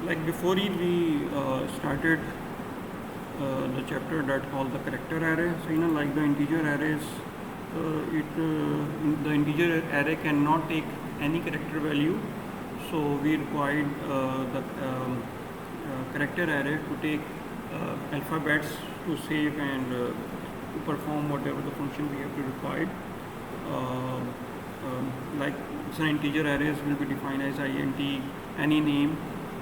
Like before it we started the chapter that called the character array. So like the integer arrays, the integer array cannot take any character value. So we required the character array to take alphabets to save and to perform whatever the function we have to require. Uh, like some integer arrays will be defined as int, any name,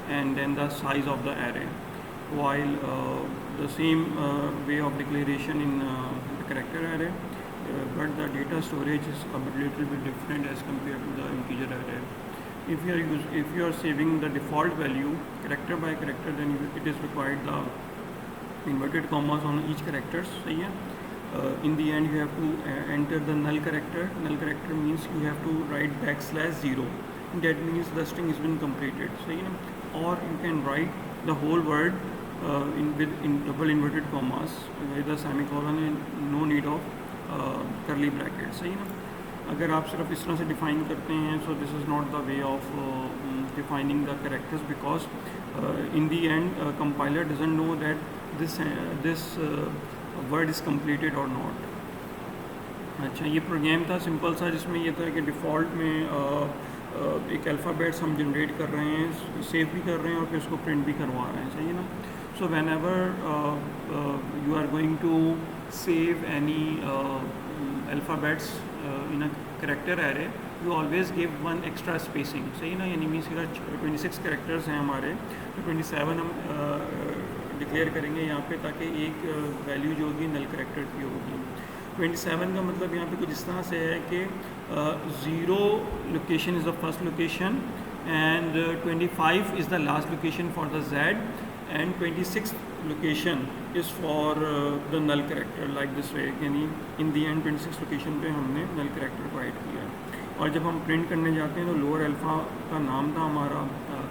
and then the size of the array. While the same way of declaration in the character array, but the data storage is a little bit different as compared to the integer array. If you are saving the default value character by character, then it is required the inverted commas on each character. So in the end you have to enter the null character. Null character means you have to write \0. That means the string has been completed. So or you can write the whole word in double inverted commas with a semicolon and no need of curly brackets. So अगर आप सिर्फ इस तरह से define करते हैं, so this is not the way of defining the characters, because in the end compiler doesn't know that this word is completed or not. अच्छा, ये प्रोग्राम था सिंपल सा, जिसमें ये था कि डिफ़ॉल्ट में एक अल्फ़ाबेट्स हम जनरेट कर रहे हैं, सेव भी कर रहे हैं और फिर उसको प्रिंट भी करवा रहे हैं. सही ना. So whenever you are going to save any alphabets in a character array, you always give one extra spacing. सही ना. यानी मीन्स 26 कैरेक्टर्स हैं हमारे, तो 27 हम डिक्लेयर करेंगे यहाँ पे, ताकि एक वैल्यू जो होगी नल कैरेक्टर की होगी. 27 का मतलब यहाँ पे कुछ इस तरह से है कि 0 location is the first location and 25 is the last location for the Z and 26th location is for the null character, like this way. यानी in the end 26 लोकेशन पे हमने null character को ऐड किया. और जब हम print करने जाते हैं तो लोअर अल्फ़ा का नाम था हमारा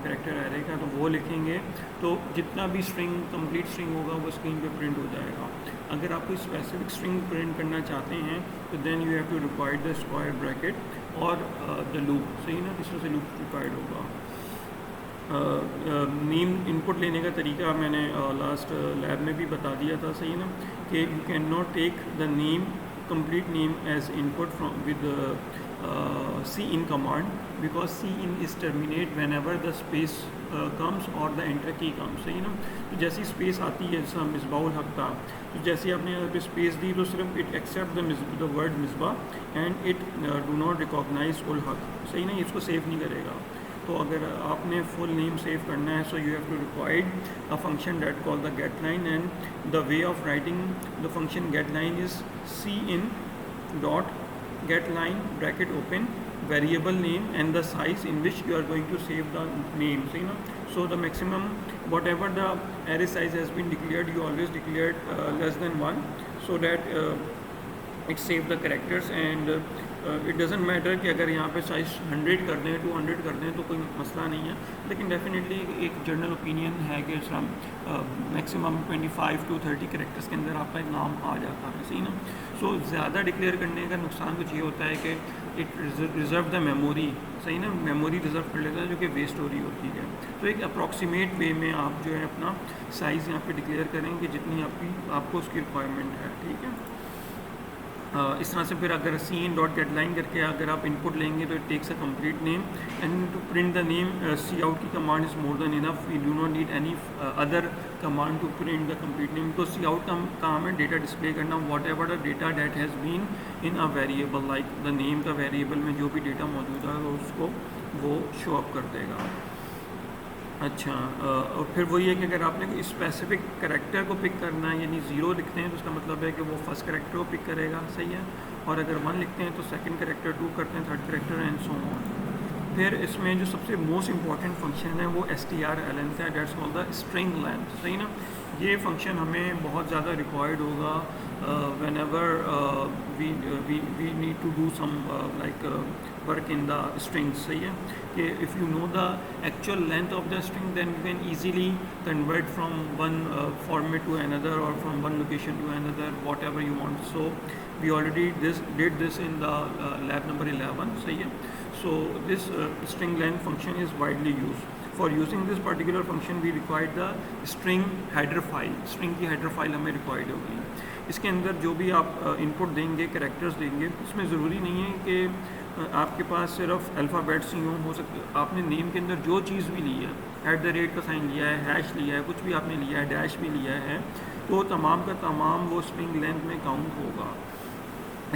कैरेक्टर एरे का, तो वो लिखेंगे तो जितना भी स्ट्रिंग कंप्लीट स्ट्रिंग होगा वो स्क्रीन पे प्रिंट हो जाएगा. अगर आप कोई स्पेसिफिक स्ट्रिंग प्रिंट करना चाहते हैं तो then you have to require the square bracket और द लूप. सही ना. इस तरह से लूप रिक्वायर्ड होगा. नेम इनपुट लेने का तरीका मैंने लास्ट लैब में भी बता दिया था. सही ना. कि you can not take the name complete name as input from with cin command, because cin is terminate whenever the space comes or the enter key comes. सही ना. तो जैसी स्पेस आती है, जैसा मिसबाउल हक था, तो जैसे आपने यहाँ पे स्पेस दी तो सिर्फ it accept the word Misbah and it do not recognise ul Haq. सही ना. इसको सेव नहीं करेगा. तो अगर आपने फुल नेम सेव करना है, so you have to required a function that call the get line, and the way of writing the function get line is cin dot get line bracket open variable name and the size in which you are going to save the name. So the maximum whatever the array size has been declared, you always declared less than 1, so that it save the characters. And it doesn't matter कि अगर यहाँ पे size 100 कर दें 200 कर दें तो कोई मसला नहीं है, लेकिन डेफिनेटली एक जनरल ओपिनियन है कि मैक्सिमम 25 to 30 कैरेक्टर्स के अंदर आपका एक नाम आ जाता है. सही ना. सो ज़्यादा डिक्लेयर करने का नुकसान कुछ ये होता है कि इट रिजर्व द मेमोरी. सही ना. मेमोरी रिजर्व कर लेता है, जो कि वेस्ट हो रही होती है. तो एक अप्रॉक्सीमेट वे में आप जो है अपना साइज़ यहाँ पे डिक्लेयर करें कि जितनी आपको उसकी रिक्वायरमेंट है. ठीक है. इस तरह से फिर अगर cin डॉट गेट लाइन करके अगर आप इनपुट लेंगे तो it takes a complete name, and to print the name cout की command is more than enough. We do not need any other command to print the complete name. तो cout का काम है डेटा डिस्प्ले करना, whatever the data that has been in a variable, like the name का variable में जो भी data मौजूद है उसको वो शो अप कर देगा. अच्छा, और फिर वही है कि अगर आपने कोई स्पेसिफिक करेक्टर को पिक करना है, यानी 0 लिखते हैं तो उसका मतलब है कि वो फर्स्ट करेक्टर को पिक करेगा. सही है. और अगर 1 लिखते हैं तो सेकंड करेक्टर, 2 करते हैं third character, and so on. फिर इसमें जो सबसे मोस्ट इंपॉर्टेंट फंक्शन है वो strlen है, that's called the string length. सही ना. ये फंक्शन हमें बहुत ज़्यादा रिक्वायर्ड होगा whenever we need to do some like work in the strings. सही है. कि if you know the actual length of the string, then you can easily convert from one format to another or from one location to another, whatever you want. So we already did this in the lab number 11. सही है. So this string length function is widely used. For using this particular function we required the string header file, string की header file हमें required होगी। इसके अंदर जो भी आप इनपुट देंगे, कैरेक्टर्स देंगे, उसमें ज़रूरी नहीं है कि आपके पास सिर्फ अल्फ़ाबेट्स ही हो सकते, आपने नेम के अंदर जो चीज़ भी ली है, @ का साइन लिया है, हैश लिया है, कुछ भी आपने लिया है, डैश भी लिया है, तो तमाम का तमाम वो स्ट्रिंग लेंथ में काउंट होगा।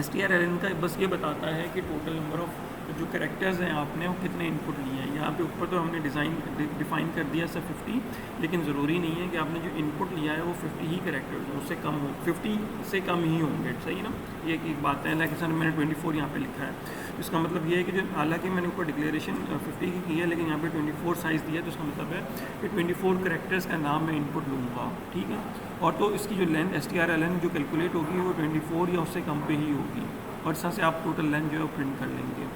strlen का बस ये बताता है कि टोटल नंबर ऑफ़ जो कैरेक्टर्स हैं आपने वो कितने इनपुट लिए हैं। यहाँ पे ऊपर तो हमने डिफ़ाइन कर दिया सब 50, लेकिन ज़रूरी नहीं है कि आपने जो इनपुट लिया है वो 50 ही कैरेक्टर्स हो, उससे कम हो, 50 से कम ही होंगे, सही ना। ये एक बात है। लाइक सर मैंने 24 यहाँ पे लिखा है, इसका मतलब ये है कि जो हालांकि मैंने ऊपर डिक्लेरेशन 50 की है, लेकिन यहाँ पे 24 साइज़ दिया है, तो इसका मतलब है कि 24 कैरेक्टर्स का नाम मैं इनपुट लूँगा, ठीक है। और तो इसकी जो लेंथ strlen जो कैलकुलेट होगी वो 24 या उससे कम पे ही होगी, और इस तरह से आप टोटल लेंथ जो है वो प्रिंट कर लेंगे।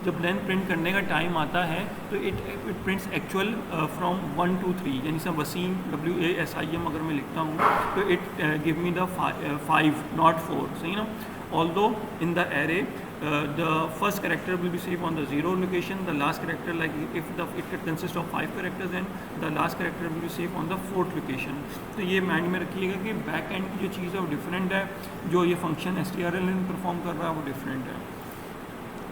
जब लेंथ प्रिंट करने का टाइम आता है तो it prints actual from 1 to 3, यानी सब वसीम WASIM अगर मैं लिखता हूँ तो it give me the 5 not 4, सही ना। Although in the array the first character will be saved on the 0 location, the last character, like if it consists of 5 characters, and the last character will be saved on the 4th location। तो ये mind में रखिएगा कि back and की जो चीज़ है वो different है, जो ये फंक्शन strlen परफॉर्म कर रहा है वो डिफरेंट है।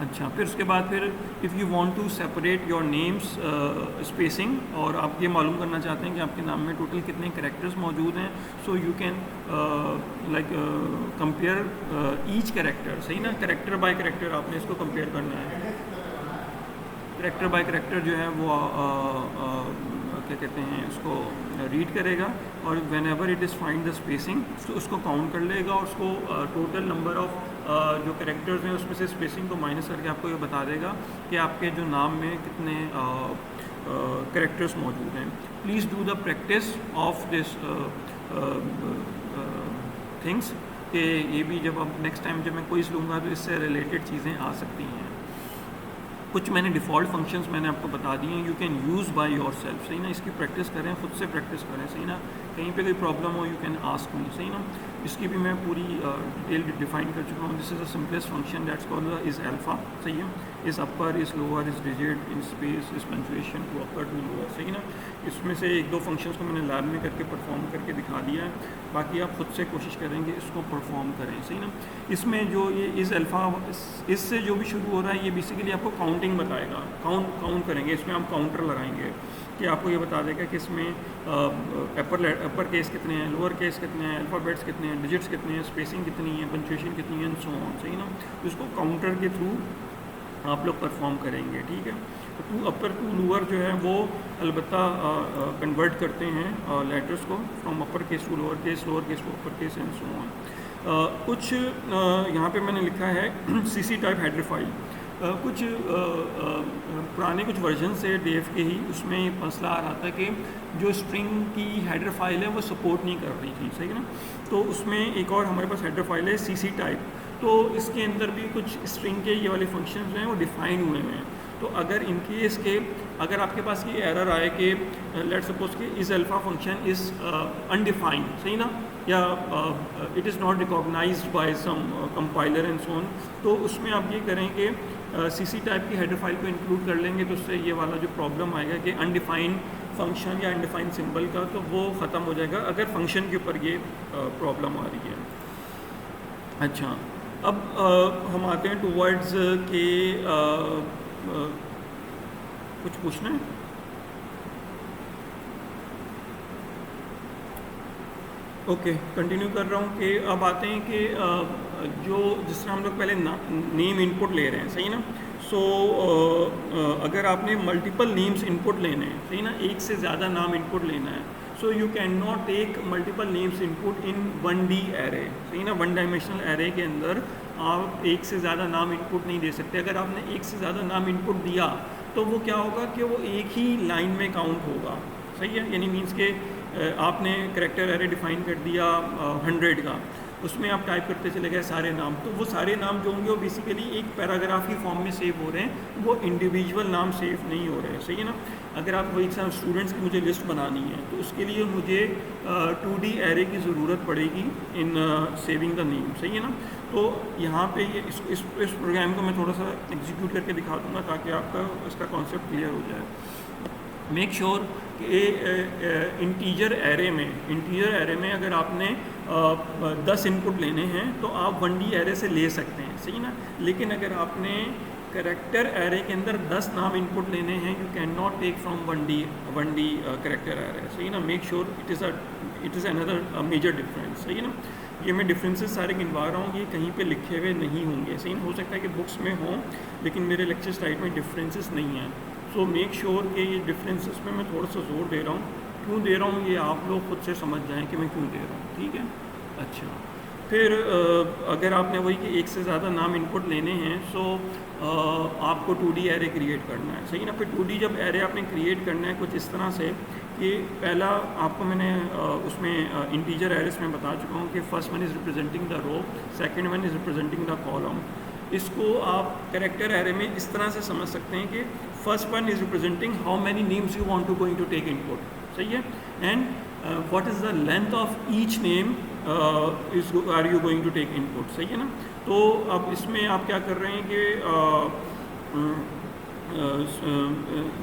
अच्छा, फिर उसके बाद फिर if you want to separate your names spacing, और आप ये मालूम करना चाहते हैं कि आपके नाम में टोटल कितने कैरेक्टर्स मौजूद हैं, सो you can like compare each character, सही ना। कैरेक्टर बाय कैरेक्टर आपने इसको कंपेयर करना है। कैरेक्टर बाय कैरेक्टर जो है वो क्या कहते हैं, उसको रीड करेगा, और when ever it is find the spacing तो उसको काउंट कर लेगा, और उसको टोटल नंबर ऑफ जो कैरेक्टर्स हैं उसमें से स्पेसिंग को माइनस करके आपको ये बता देगा कि आपके जो नाम में कितने कैरेक्टर्स मौजूद हैं। Please do the practice of this things, कि ये भी जब अब नेक्स्ट टाइम जब मैं क्विज़ लूँगा तो इससे रिलेटेड चीज़ें आ सकती हैं। कुछ मैंने डिफ़ॉल्ट फंक्शंस मैंने आपको बता दिए हैं, you can use by your self, सही ना। इसकी प्रैक्टिस करें, खुद से प्रैक्टिस करें, सही ना। कहीं पे कोई प्रॉब्लम हो यू कैन आस्क मी, सही ना। इसकी भी मैं पूरी डिटेल डिफाइन कर चुका हूँ। This is the simplest function that's called is alpha, सही है। Is upper, is lower, is digit, in space, is punctuation, to upper to lower, सही ना। इसमें से 1-2 फंक्शंस को मैंने लैब में करके परफॉर्म करके दिखा दिया है, बाकी आप खुद से कोशिश करेंगे इसको परफॉर्म करें, सही ना। इसमें जो ये इज़ अल्फ़ा, इससे जो भी शुरू हो रहा है ये बेसिकली आपको काउंटिंग बताएगा, काउंट करेंगे, इसमें हम काउंटर लगाएंगे कि आपको ये बता देगा कि इसमें अपर केस कितने हैं, लोअर केस कितने हैं, अल्फ़ाबेट्स कितने हैं, डिजिट्स कितने हैं, स्पेसिंग कितनी है, पंक्चुएशन कितनी है, एंड सो ऑन, सही ना। तो इसको काउंटर के थ्रू आप लोग परफॉर्म करेंगे, ठीक है। तो टू अपर टू लोअर जो है वो अलबत्ता कन्वर्ट करते हैं लेटर्स को, from upper case to lower case to upper case, and so on. कुछ यहाँ पे मैंने लिखा है CC टाइप हेडर फाइल। कुछ पुराने कुछ वर्जन से डेव के ही उसमें ये मसला आ रहा था कि जो स्ट्रिंग की हेडर फाइल है वो सपोर्ट नहीं कर रही थी, सही है ना। तो उसमें एक और हमारे पास हेडर फाइल है CC टाइप, तो इसके अंदर भी कुछ स्ट्रिंग के ये वाले फंक्शंस हैं वो डिफ़ाइन हुए हैं। तो अगर इन केस के अगर आपके पास ये एरर आए कि लेट्स सपोज कि is alpha function is undefined, सही ना, या it is not recognized by some compiler and so on, तो उसमें आप ये करेंगे CC टाइप की हेडर फाइल को इंक्लूड कर लेंगे, तो उससे ये वाला जो प्रॉब्लम आएगा कि अनडिफाइंड फंक्शन या अनडिफाइंड सिंबल का, तो वो ख़त्म हो जाएगा अगर फंक्शन के ऊपर ये प्रॉब्लम आ रही है। अच्छा, अब हम आते हैं टूवर्ड्स के कुछ पूछना है? ओके, कंटिन्यू कर रहा हूँ कि अब आते हैं कि जो जिस तरह हम लोग पहले नेम इनपुट ले रहे हैं, सही ना। सो अगर आपने मल्टीपल नेम्स इनपुट लेने हैं, सही ना, एक से ज़्यादा नाम इनपुट लेना है, so you can not take multiple names input in 1D array, सही ना। 1 डायमेंशनल एरे के अंदर आप एक से ज़्यादा नाम इनपुट नहीं दे सकते। अगर आपने एक से ज़्यादा नाम इनपुट दिया तो वो क्या होगा कि वो एक ही लाइन में काउंट होगा, सही है। यानी मीन्स के आपने करैक्टर एरे डिफ़ाइन कर दिया 100 का, उसमें आप टाइप करते चले गए सारे नाम, तो वो सारे नाम जो होंगे वो बेसिकली एक पैराग्राफ की फॉर्म में सेव हो रहे हैं, वो इंडिविजुअल नाम सेव नहीं हो रहे हैं, सही है ना। अगर आप वही स्टूडेंट्स की मुझे लिस्ट बनानी है तो उसके लिए मुझे 2D एरे की ज़रूरत पड़ेगी इन सेविंग द नेम, सही है ना। तो यहाँ पे ये इस प्रोग्राम को मैं थोड़ा सा एग्जीक्यूट करके दिखा दूँगा ताकि आपका इसका कॉन्सेप्ट क्लियर हो जाए। मेक श्योर कि इंटीजर एरे में अगर आपने 10 इनपुट लेने हैं तो आप 1D एरे से ले सकते हैं, सही ना। लेकिन अगर आपने करेक्टर एरे के अंदर 10 नाम इनपुट लेने हैं, you can not take from 1D character array, सही ना। Make sure it is another major difference, सही ना। ये मैं डिफरेंसेस सारे गिनवा रहा हूँ, ये कहीं पे लिखे हुए नहीं होंगे, सही ना। हो सकता है कि बुक्स में हों लेकिन मेरे लेक्चर स्लाइड में डिफरेंसेस नहीं हैं। सो मेक श्योर कि ये डिफरेंसेस में मैं थोड़ा सा जोर दे रहा हूँ। क्यों दे रहा हूँ ये आप लोग खुद से समझ जाएं कि मैं क्यों दे रहा हूँ, ठीक है। अच्छा, फिर अगर आपने वही कि एक से ज़्यादा नाम इनपुट लेने हैं, सो आपको 2D एरे क्रिएट करना है, सही ना। फिर 2D जब एरे आपने क्रिएट करना है कुछ इस तरह से कि पहला आपको मैंने उसमें इंटीजर एरेस में बता चुका हूँ कि first one is representing the row, second one is representing the column. इसको आप कैरेक्टर एरे में इस तरह से समझ सकते हैं कि first one is representing how many names you want to going to take input, सही है। And what is the length of each name are you going to take input, सही है ना। तो अब इसमें आप क्या कर रहे हैं कि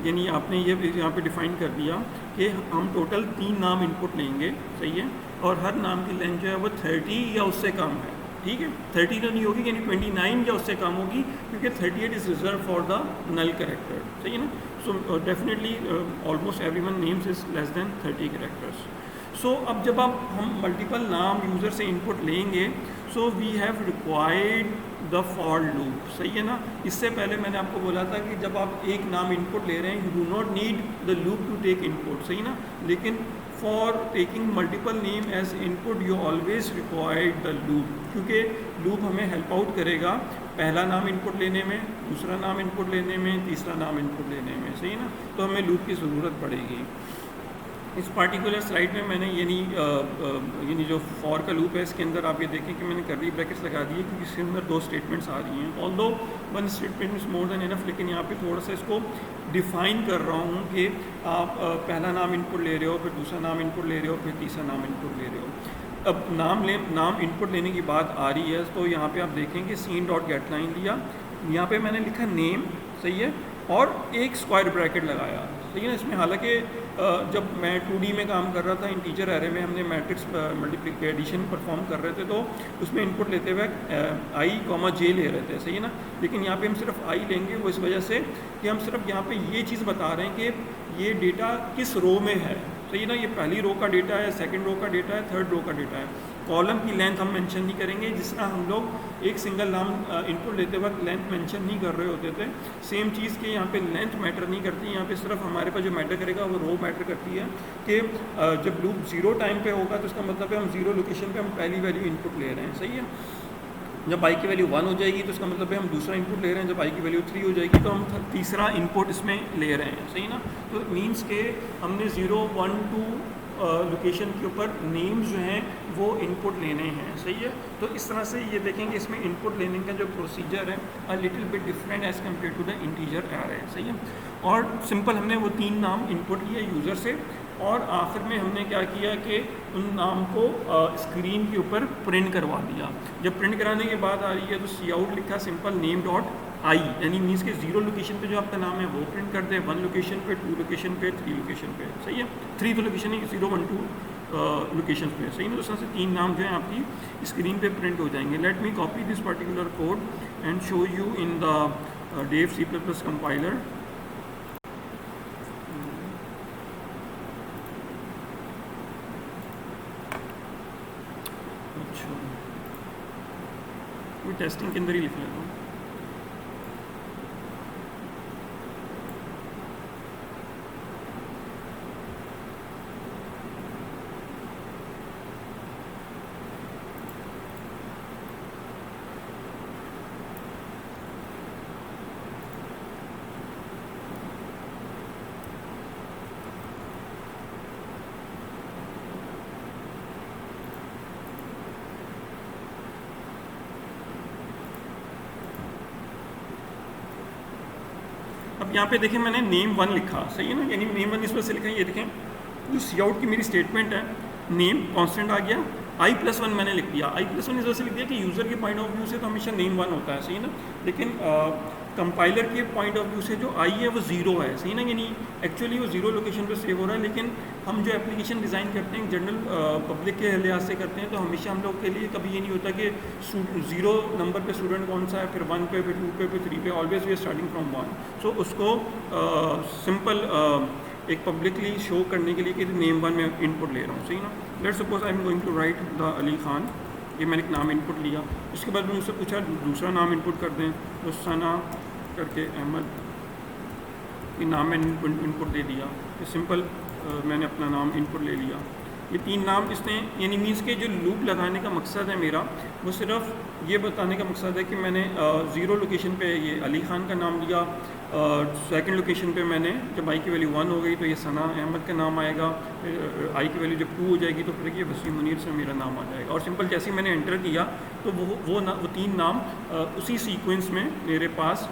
यानी आपने ये यहाँ पे डिफ़ाइन कर दिया कि हम टोटल 3 नाम इनपुट लेंगे, सही है। और हर नाम की लेंथ जो है वो 30 या उससे कम है, ठीक है। 30 तो नहीं होगी, यानी 29 या उससे कम होगी, क्योंकि 38 is reserved for the null character, सही है ना। So definitely almost everyone names is less than 30 characters. So अब जब हम मल्टीपल नाम यूज़र से इनपुट लेंगे, so we have required the for loop, सही है ना। इससे पहले मैंने आपको बोला था कि जब आप एक नाम इनपुट ले रहे हैं, you do not need the loop to take input, सही ना। लेकिन for taking multiple name as input you always required the loop, क्योंकि लूप हमें हेल्प आउट करेगा पहला नाम इनपुट लेने में, दूसरा नाम इनपुट लेने में, तीसरा नाम इनपुट लेने में, सही ना। तो हमें लूप की ज़रूरत पड़ेगी। इस पार्टिकुलर स्लाइड में मैंने यानी जो फॉर का लूप है, इसके अंदर आप ये देखें कि मैंने कर्ली ब्रैकेट्स लगा दी है, क्योंकि इसके अंदर 2 स्टेटमेंट्स आ रही हैं। Although 1 statement is more than enough, लेकिन यहाँ पे थोड़ा सा इसको डिफ़ाइन कर रहा हूँ कि आप पहला नाम इनपुट ले रहे हो, फिर दूसरा नाम इनपुट ले रहे हो, फिर तीसरा नाम इनपुट ले रहे हो। अब नाम इनपुट लेने की बात आ रही है, तो यहाँ पे आप देखें कि सीन डॉट गेट लाइन लिया, यहाँ पे मैंने लिखा नेम, सही है, और एक स्क्वायर ब्रैकेट लगाया, सही है ना। इसमें हालांकि जब मैं 2D में काम कर रहा था, इंटीजर एरे में हमने मैट्रिक्स मल्टीप्लिकेशन एडिशन परफॉर्म कर रहे थे, तो उसमें इनपुट लेते हुए i, j ले रहे थे, सही है ना। लेकिन यहाँ पे हम सिर्फ i लेंगे, वो इस वजह से कि हम सिर्फ यहाँ पे ये चीज़ बता रहे हैं कि ये डेटा किस रो में है, सही है ना। ये पहली रो का डेटा है, सेकंड रो का डेटा है, थर्ड रो का डेटा है। कॉलम की लेंथ हम मेंशन नहीं करेंगे, जिस तरह हम लोग एक सिंगल नाम इनपुट लेते वक्त लेंथ मेंशन नहीं कर रहे होते थे, सेम चीज़ के यहाँ पे लेंथ मैटर नहीं करती। यहाँ पे सिर्फ हमारे पास जो मैटर करेगा वो रो मैटर करती है कि जब लूप 0 टाइम पे होगा तो इसका मतलब है हम 0 लोकेशन पे हम पहली वैल्यू इनपुट ले रहे हैं, सही है। जब i की वैल्यू 1 हो जाएगी तो इसका मतलब है हम दूसरा इनपुट ले रहे हैं, जब i की वैल्यू 3 हो जाएगी तो हम तीसरा इनपुट इसमें ले रहे हैं, सही ना। तो मीन्स के हमने 0, 1, 2 लोकेशन के ऊपर नेम्स जो हैं वो इनपुट लेने हैं, सही है। तो इस तरह से ये देखेंगे इसमें इनपुट लेने का जो प्रोसीजर है a little bit different as compare to the integer array, सही है। और सिंपल हमने वो 3 नाम इनपुट लिए यूज़र से, और आखिर में हमने क्या किया कि उन नाम को स्क्रीन के ऊपर प्रिंट करवा दिया। जब प्रिंट कराने के बाद आ रही है तो सी आउट लिखा सिंपल नेम डॉट आई, यानी मीन्स के 0 लोकेशन पे जो आपका नाम है वो प्रिंट कर दे, 1 लोकेशन पे, 2 लोकेशन पे, 3 लोकेशन पे, सही है। 3 तो लोकेशन ही 0, 1, 2 लोकेशन पे, सही ना। तो इस तरह से 3 नाम जो हैं आपकी स्क्रीन पे प्रिंट हो जाएंगे। Let me copy this particular code and show you in the Dev C++ compiler. अच्छा, वो टेस्टिंग के अंदर ही लिख लेता हूँ। अब यहाँ पे देखें मैंने नेम 1 लिखा, सही है ना, यानी नेम 1 इस वजह से लिखा है, ये देखें जो सी आउट की मेरी स्टेटमेंट है, नेम कांस्टेंट आ गया, i+1 मैंने लिख दिया। i+1 इस वजह से लिख दिया कि यूज़र के पॉइंट ऑफ व्यू से तो हमेशा नेम 1 होता है, सही है ना। लेकिन कंपाइलर के पॉइंट ऑफ व्यू से जो आई है वो ज़ीरो है, सही ना, यानी एक्चुअली वो ज़ीरो लोकेशन पे सेव हो रहा है, लेकिन हम जो एप्लीकेशन डिज़ाइन करते हैं जनरल पब्लिक के लिहाज से करते हैं, तो हमेशा हम लोग के लिए कभी ये नहीं होता कि 0 नंबर पे स्टूडेंट कौन सा है, फिर 1 पे, फिर 2 पे, फिर 3 पे, always we are starting from 1। So उसको सिंपल एक पब्लिकली शो करने के लिए कि नेम 1 में इनपुट ले रहा हूँ, सही ना। Let's suppose I am going to write the Ali Khan, ये मैंने एक नाम इनपुट लिया। उसके बाद मैंने मुझसे पूछा दूसरा नाम इनपुट कर दें, तो सना करके अहमद, ये नाम मैंने इनपुट दे दिया। ये सिंपल मैंने अपना नाम इनपुट ले लिया। ये 3 नाम इसने, यानी मीन्स के जो लूप लगाने का मकसद है मेरा, वो सिर्फ ये बताने का मकसद है कि मैंने 0 लोकेशन पे ये अली ख़ान का नाम लिया, सेकंड लोकेशन पे मैंने जब आई की वैल्यू 1 हो गई तो ये सना अहमद का नाम आएगा, फिर आई की वैल्यू जब 2 हो जाएगी तो फिर ये वसीम मुनीर से मेरा नाम आ जाएगा। और सिंपल जैसे ही मैंने एंटर किया तो वो 3 नाम उसी सीक्वेंस में मेरे पास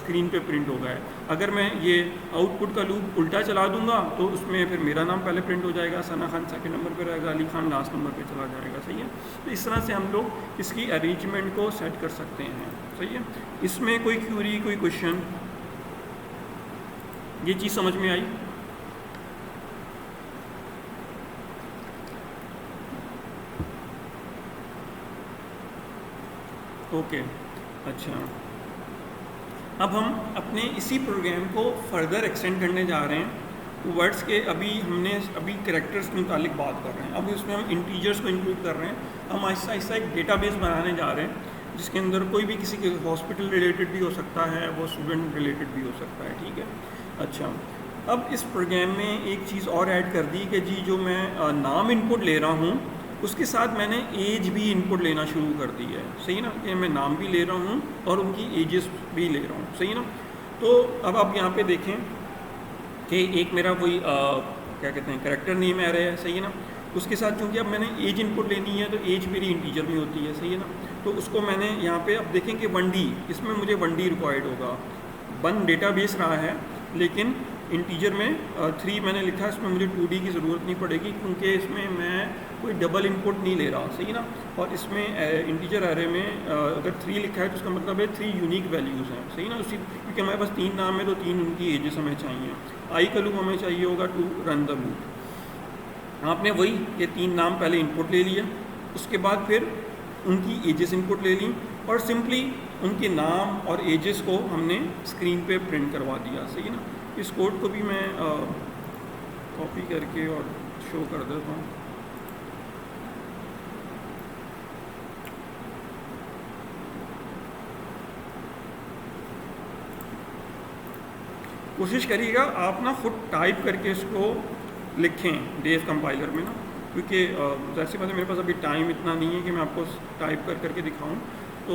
स्क्रीन पे प्रिंट हो गए। अगर मैं ये आउटपुट का लूप उल्टा चला दूंगा तो उसमें फिर मेरा नाम पहले प्रिंट हो जाएगा, सना खान सेकंड नंबर पे रहेगा, अली खान लास्ट नंबर पे चला जाएगा, सही है। तो इस तरह से हम लोग इसकी अरेंजमेंट को सेट कर सकते हैं, सही है। इसमें कोई क्यूरी, कोई क्वेश्चन, ये चीज़ समझ में आई? ओके, अच्छा। अब हम अपने इसी प्रोग्राम को फर्दर एक्सटेंड करने जा रहे हैं वर्ड्स के। अभी कैरेक्टर्स के मुतालिक बात कर रहे हैं, अब इसमें हम इंटीजर्स को इंक्लूड कर रहे हैं। हम आहिस्ता आहिस्ता एक डेटाबेस बनाने जा रहे हैं जिसके अंदर कोई भी किसी के हॉस्पिटल रिलेटेड भी हो सकता है, वो स्टूडेंट रिलेटेड भी हो सकता है, ठीक है। अच्छा, अब इस प्रोग्राम में एक चीज़ और ऐड कर दी कि जी जो मैं नाम इनपुट ले रहा हूँ उसके साथ मैंने एज भी इनपुट लेना शुरू कर दी है, सही ना, कि मैं नाम भी ले रहा हूँ और उनकी एजेस भी ले रहा हूँ, सही ना। तो अब आप यहाँ पे देखें कि एक मेरा वही क्या कहते हैं कैरेक्टर नेम एरे है, सही है ना। उसके साथ चूँकि अब मैंने एज इनपुट लेनी है तो एज मेरी इंटीजर में होती है, सही है ना। तो उसको मैंने यहाँ पे अब देखें कि 1D, इसमें मुझे 1D रिक्वायर्ड होगा। 1 डेटाबेस रहा है लेकिन इंटीजर में 3 मैंने लिखा है, इसमें मुझे 2D की ज़रूरत नहीं पड़ेगी क्योंकि इसमें मैं कोई डबल इनपुट नहीं ले रहा, सही ना। और इसमें इंटीजर एरे में अगर 3 लिखा है तो उसका मतलब है 3 यूनिक वैल्यूज़ हैं, सही ना। उसी क्योंकि हमारे पास 3 नाम है तो 3 उनकी एजेस हमें चाहिए। आई का लूप हमें चाहिए होगा टू रन द लूप। आपने वही ये 3 नाम पहले इनपुट ले लिया, उसके बाद फिर उनकी एजेस इनपुट ले ली और सिंपली उनके नाम और एजेस को हमने स्क्रीन पे प्रिंट करवा दिया, सही ना। इस कोड को भी मैं कॉपी करके और शो कर देता हूँ। कोशिश करिएगा आप ना खुद टाइप करके इसको लिखें डेव कंपाइलर में ना, क्योंकि जैसे बात है मेरे पास अभी टाइम इतना नहीं है कि मैं आपको टाइप कर करके दिखाऊं। तो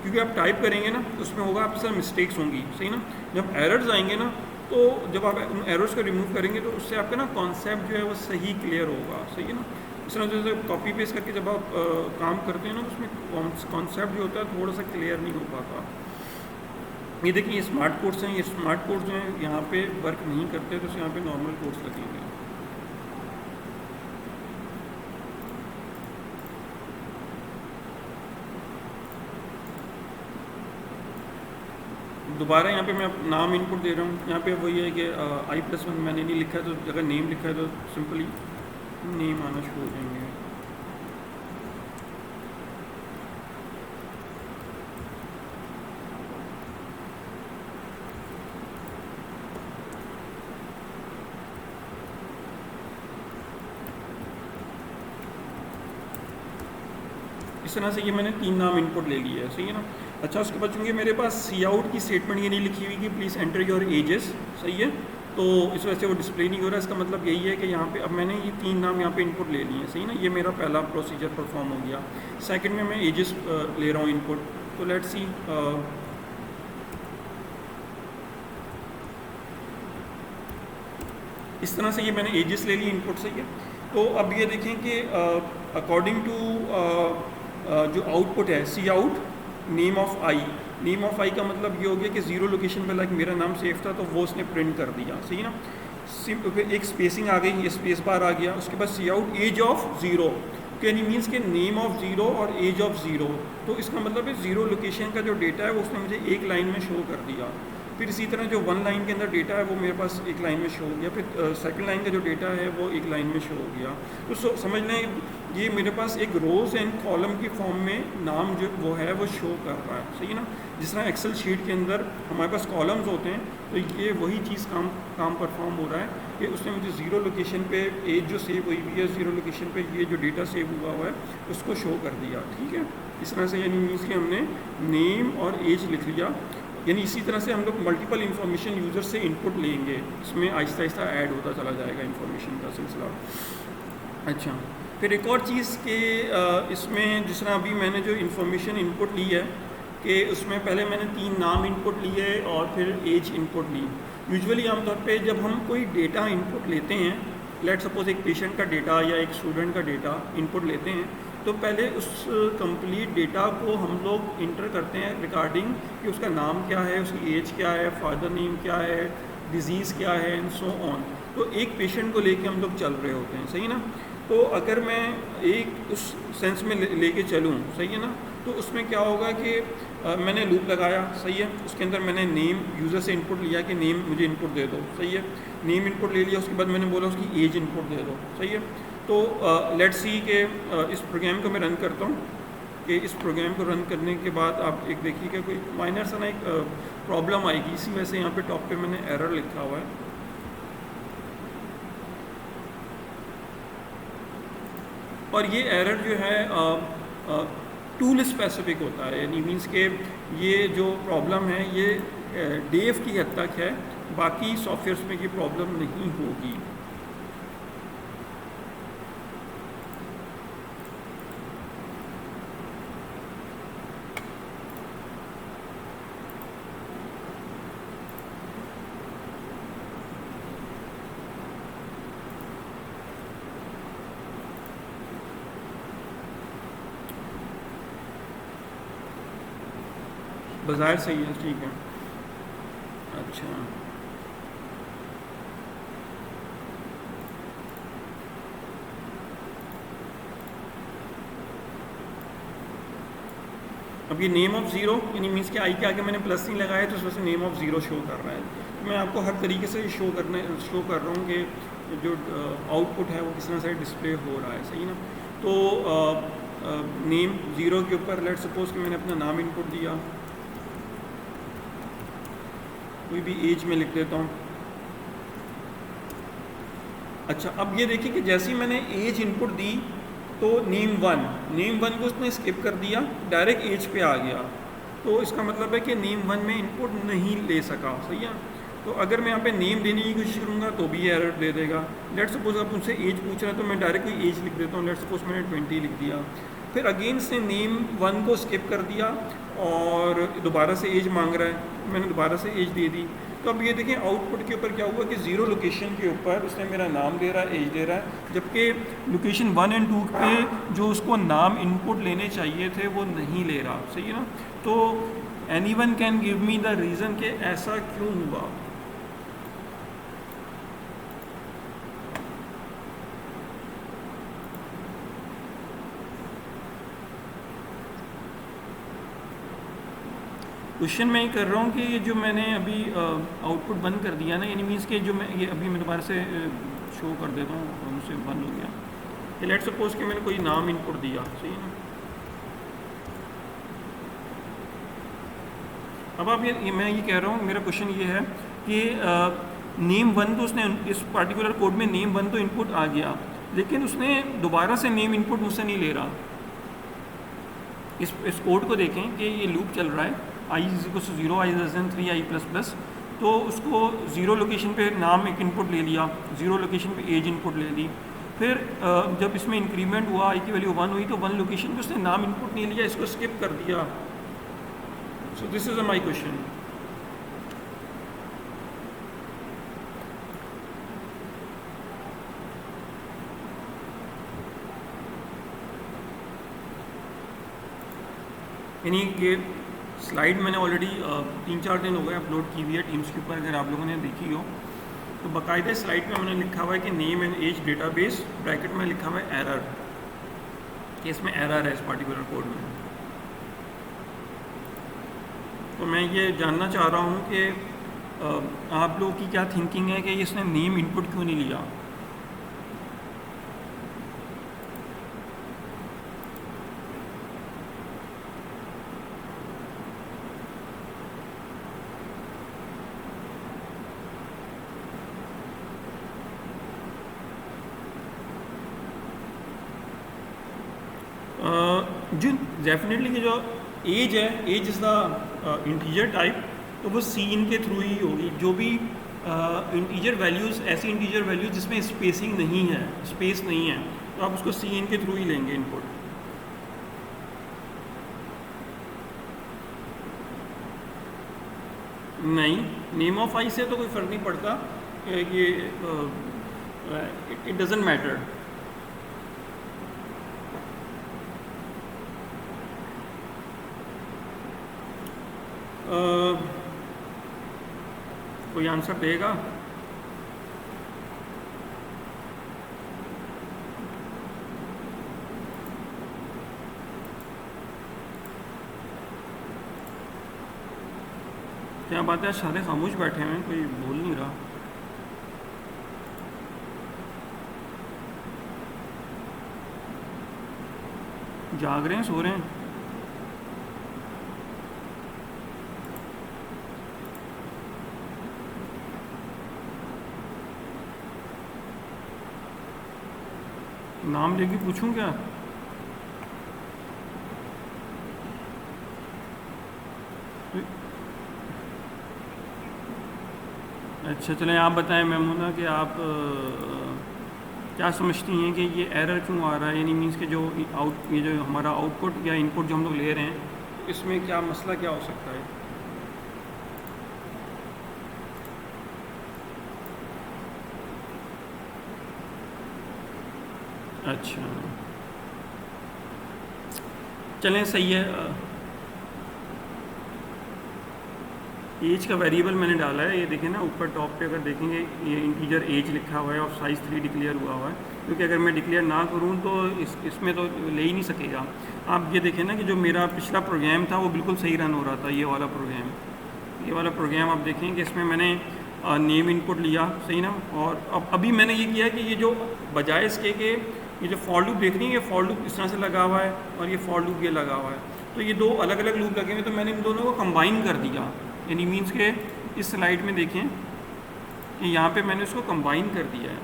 क्योंकि आप टाइप करेंगे ना उसमें होगा आपके साथ मिस्टेक्स होंगी, सही ना। जब एरर्स आएंगे ना तो जब आप उन एरर्स को रिमूव करेंगे तो उससे आपका ना कॉन्सेप्ट जो है वो सही क्लियर होगा, सही है ना। इस तरह जैसे कॉपी पेस्ट करके जब आप काम करते हैं ना तो उसमें कॉन्सेप्ट जो होता है थोड़ा सा क्लियर नहीं हो पाता। ये देखिए ये स्मार्ट कोड्स हैं, ये स्मार्ट कोड्स जो हैं यहाँ पे वर्क नहीं करते तो यहाँ पे नॉर्मल कोड्स लगेंगे। दोबारा यहाँ पे मैं नाम इनपुट दे रहा हूँ। यहाँ पे वही है कि i+1 मैंने नहीं लिखा है तो अगर नेम लिखा है तो सिंपली नेम आना शुरू हो जाएंगे। इस तरह से ये मैंने 3 नाम इनपुट ले लिए है, सही है ना। अच्छा, उसके बाद चूँकि मेरे पास सी आउट की स्टेटमेंट ये नहीं लिखी हुई कि प्लीज़ एंटर योर एजेस, सही है, तो इस वजह से वो डिस्प्ले नहीं हो रहा। इसका मतलब यही है कि यहाँ पे अब मैंने ये 3 नाम यहाँ पे इनपुट ले लिए हैं, सही ना। ये मेरा पहला प्रोसीजर परफॉर्म हो गया। सेकंड में मैं एजेस ले रहा हूँ इनपुट, तो लेट्स सी इस तरह से ये मैंने एजेस ले ली इनपुट, सही है। तो अब ये देखें कि अकॉर्डिंग टू जो आउटपुट है cout name of i, name of i का मतलब ये हो गया कि 0 लोकेशन पे लाइक मेरा नाम सेफ था तो वो उसने प्रिंट कर दिया, सही ना। फिर एक स्पेसिंग आ गई, ये स्पेस बार आ गया। उसके बाद सी आउट एज ऑफ 0 यानी मीन्स के नेम ऑफ ज़ीरो और एज ऑफ ज़ीरो, तो इसका मतलब है ज़ीरो लोकेशन का जो डेटा है वो उसने मुझे एक लाइन में शो कर दिया। फिर इसी तरह जो वन लाइन के अंदर डेटा है वो मेरे पास एक लाइन में शो हो गया, फिर सेकंड लाइन का जो डेटा है वो एक लाइन में शो हो गया। तो समझ लें ये मेरे पास एक रोज़ एंड कॉलम की फॉर्म में नाम जो वो है वो शो कर रहा है, सही है ना। जिस तरह एक्सेल शीट के अंदर हमारे पास कॉलम्स होते हैं, तो ये वही चीज़ काम परफॉर्म हो रहा है कि उसने मुझे ज़ीरो लोकेशन पे एज जो सेव हुई हुई है, ज़ीरो लोकेशन पे ये जो डेटा सेव हुआ हुआ है उसको शो कर दिया, ठीक है। इस तरह से यानी मीन्स कि हमने नेम और एज लिख लिया। यानी इसी तरह से हम लोग मल्टीपल इन्फॉर्मेशन यूज़र से इनपुट लेंगे, इसमें आहिस्ता आहिस्ता ऐड होता चला जाएगा इन्फॉर्मेशन का सिलसिला। अच्छा, फिर एक और चीज़ के इसमें जिस तरह अभी मैंने जो इन्फॉर्मेशन इनपुट ली है कि उसमें पहले मैंने 3 नाम इनपुट लिए और फिर एज इनपुट ली। यूजुअली आमतौर पे जब हम कोई डेटा इनपुट लेते हैं, लेट सपोज एक पेशेंट का डेटा या एक स्टूडेंट का डेटा इनपुट लेते हैं, तो पहले उस कंप्लीट डेटा को हम लोग इंटर करते हैं रिगार्डिंग कि उसका नाम क्या है, उसकी एज क्या है, फादर नेम क्या है, डिजीज़ क्या है एंड सो ऑन। तो एक पेशेंट को लेके हम लोग चल रहे होते हैं, सही ना। तो अगर मैं एक उस सेंस में लेके चलूँ, सही है ना, तो उसमें क्या होगा कि मैंने लूप लगाया, सही है, उसके अंदर मैंने नेम यूज़र से इनपुट लिया कि नेम मुझे इनपुट दे दो, सही है, नेम इनपुट ले लिया, उसके बाद मैंने बोला उसकी एज इनपुट दे दो, सही है। तो लेट्स सी के इस प्रोग्राम को मैं रन करता हूँ कि इस प्रोग्राम को रन करने के बाद आप एक देखिए कि कोई माइनर सा ना एक प्रॉब्लम आएगी। इसी वजह से यहाँ पे टॉप पे मैंने एरर लिखा हुआ है। और ये एरर जो है टूल स्पेसिफिक होता है, यानी मीन्स के ये जो प्रॉब्लम है ये डेव की हद तक है, बाकी सॉफ्टवेयर्स में ये प्रॉब्लम नहीं होगी। बाज़ार सही है, ठीक है। अच्छा, अब ये नेम ऑफ़ ज़ीरो यानी मीन्स के आई के आगे मैंने प्लस नहीं लगाया तो उस वजह से नेम ऑफ़ ज़ीरो शो कर रहा है। तो मैं आपको हर तरीके से शो कर रहा हूँ कि जो आउटपुट है वो किस तरह से डिस्प्ले हो रहा है, सही ना। तो नेम ज़ीरो के ऊपर लेट सपोज कि मैंने अपना नाम इनपुट दिया, कोई भी एज में लिख देता हूँ। अच्छा, अब ये देखिए कि जैसे ही मैंने एज इनपुट दी तो नेम वन को उसने स्किप कर दिया, डायरेक्ट एज पे आ गया। तो इसका मतलब है कि नेम वन में इनपुट नहीं ले सका, सही है। तो अगर मैं यहाँ पे नेम देने की कोशिश करूँगा तो भी एरर दे देगा। लेट सपोज आप मुझसे एज पूछ रहा है तो मैं डायरेक्ट कोई एज लिख देता हूँ, लेट सपोज मैंने 20 लिख दिया। फिर अगेन से नेम वन को स्किप कर दिया और दोबारा से एज मांग रहा है, मैंने दोबारा से एज दे दी। तो अब ये देखें आउटपुट के ऊपर क्या हुआ कि ज़ीरो लोकेशन के ऊपर उसने मेरा नाम दे रहा है, एज दे रहा है, जबकि लोकेशन 1 और 2 पे जो उसको नाम इनपुट लेने चाहिए थे वो नहीं ले रहा, सही है ना। तो anyone can give me the reason कि ऐसा क्यों हुआ। क्वेश्चन मैं ये कर रहा हूँ कि ये जो मैंने अभी आउटपुट बंद कर दिया ना, यानी मीन्स के जो मैं ये अभी मैं दोबारा से शो कर देता हूँ, उनसे बंद हो गया कि लेट सपोज कि मैंने कोई नाम इनपुट दिया, सही है ना। अब आप ये मैं ये कह रहा हूँ, मेरा क्वेश्चन ये है कि नेम वन तो उसने इस पार्टिकुलर कोड में नेम वन तो इनपुट आ गया, लेकिन उसने दोबारा से नेम इनपुट मुझसे नहीं ले रहा। इस कोड को देखें कि ये लूप चल रहा है, i is equal to 0, i less than 3, i plus plus. तो उसको ज़ीरो लोकेशन पे नाम एक इनपुट ले लिया, ज़ीरो लोकेशन पे एज इनपुट ले ली। फिर जब इसमें इंक्रीमेंट हुआ, आई की वैल्यू 1 हुई तो 1 लोकेशन पे उसने नाम इनपुट नहीं लिया, इसको स्किप कर दिया। So this is my question. यानी कि स्लाइड मैंने ऑलरेडी 3-4 दिन हो गए अपलोड की हुई है टीम्स के ऊपर, अगर आप लोगों ने देखी हो तो बाकायदा स्लाइड में मैंने लिखा हुआ है कि name and age database, bracket में लिखा हुआ है एरर। कि इसमें एरर है इस पार्टिकुलर कोड में। तो मैं ये जानना चाह रहा हूँ कि आप लोगों की क्या थिंकिंग है कि इसने नेम इनपुट क्यों नहीं लिया। जो डेफिनेटली कि जो एज है, age is the integer type, तो वो सीन के थ्रू ही होगी। जो भी इंटीजर वैल्यूज़, ऐसी इंटीजर वैल्यूज़ जिसमें स्पेसिंग नहीं है, स्पेस नहीं है, तो आप उसको सीन के थ्रू ही लेंगे इनपुट। नहीं, नेम ऑफ आई से तो कोई फ़र्क नहीं पड़ता, ये इट डजेंट मैटर। कोई आंसर देगा? क्या बात है, सारे खामोश बैठे हैं, कोई बोल नहीं रहा। जाग रहे हैं, सो रहे हैं? नाम लेके पूछूं क्या? अच्छा चलें, आप बताएं मैमूना कि आप क्या समझती हैं कि ये एरर क्यों आ रहा है, यानी मीन्स के जो ये जो हमारा आउटपुट या इनपुट जो हम लोग ले रहे हैं, इसमें क्या मसला क्या हो सकता है? अच्छा चलें, सही है। एज का वेरिएबल मैंने डाला है, ये देखें ना ऊपर टॉप पे, अगर देखेंगे ये इंटीजर एज लिखा हुआ है और साइज़ 3 डिक्लेयर हुआ हुआ है, क्योंकि अगर मैं डिक्लेयर ना करूँ तो इसमें तो ले ही नहीं सकेगा। आप ये देखें ना कि जो मेरा पिछला प्रोग्राम था वो बिल्कुल सही रन हो रहा था, ये वाला प्रोग्राम आप देखें कि इसमें मैंने नेम इनपुट लिया, सही ना, और अब अभी मैंने ये किया कि ये जो बजाय इसके कि ये जो फॉर लूप देख रही है, ये फॉर लूप इस तरह से लगा हुआ है और ये फॉर लूप ये लगा हुआ है, तो ये दो अलग अलग लूप लगे हुए, तो मैंने इन दोनों को कंबाइन कर दिया। यानी मीन्स के इस स्लाइड में देखें कि यहाँ पे मैंने उसको कंबाइन कर दिया है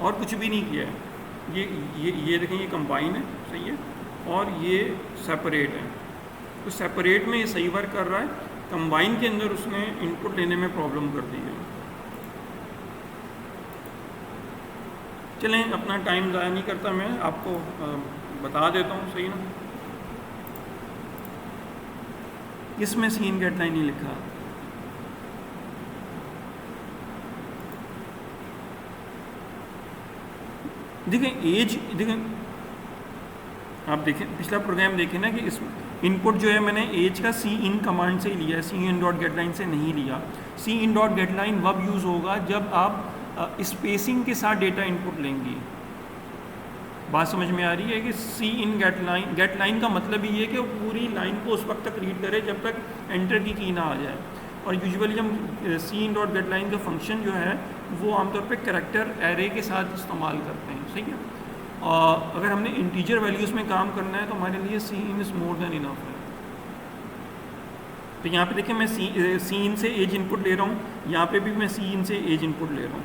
और कुछ भी नहीं किया है। ये देखें, ये कंबाइन है, सही है, और ये सेपरेट है। तो सेपरेट में ये सही वर्क कर रहा है, कंबाइन के अंदर उसने इनपुट लेने में प्रॉब्लम कर दी है। चलें, अपना टाइम ज़ाया नहीं करता, मैं आपको बता देता हूँ, सही ना। इसमें सीन गेटलाइन नहीं लिखा। देखें एज, देखें आप देखें पिछला प्रोग्राम देखें ना कि इस इनपुट जो है मैंने एज का सी इन कमांड से ही लिया है, सी इन डॉट गेटलाइन से नहीं लिया। सी इन डॉट गेटलाइन वब यूज़ होगा जब आप स्पेसिंग के साथ डेटा इनपुट लेंगी। बात समझ में आ रही है कि सी इन गेटलाइन का मतलब ये है कि वो पूरी लाइन को उस वक्त तक रीड करे जब तक एंटर की ना आ जाए। और यूजुअली हम सी इन डॉट गेटलाइन का फंक्शन जो है वो आमतौर पे कैरेक्टर एरे के साथ इस्तेमाल करते हैं, सही है। और अगर हमने इंटीजर वैल्यूज़ में काम करना है तो हमारे लिए सी in is more than enough है। तो यहाँ पे देखिए मैं सी इन से एज इनपुट ले रहा हूँ, यहाँ पे भी मैं सी इन से एज इनपुट ले रहा हूँ।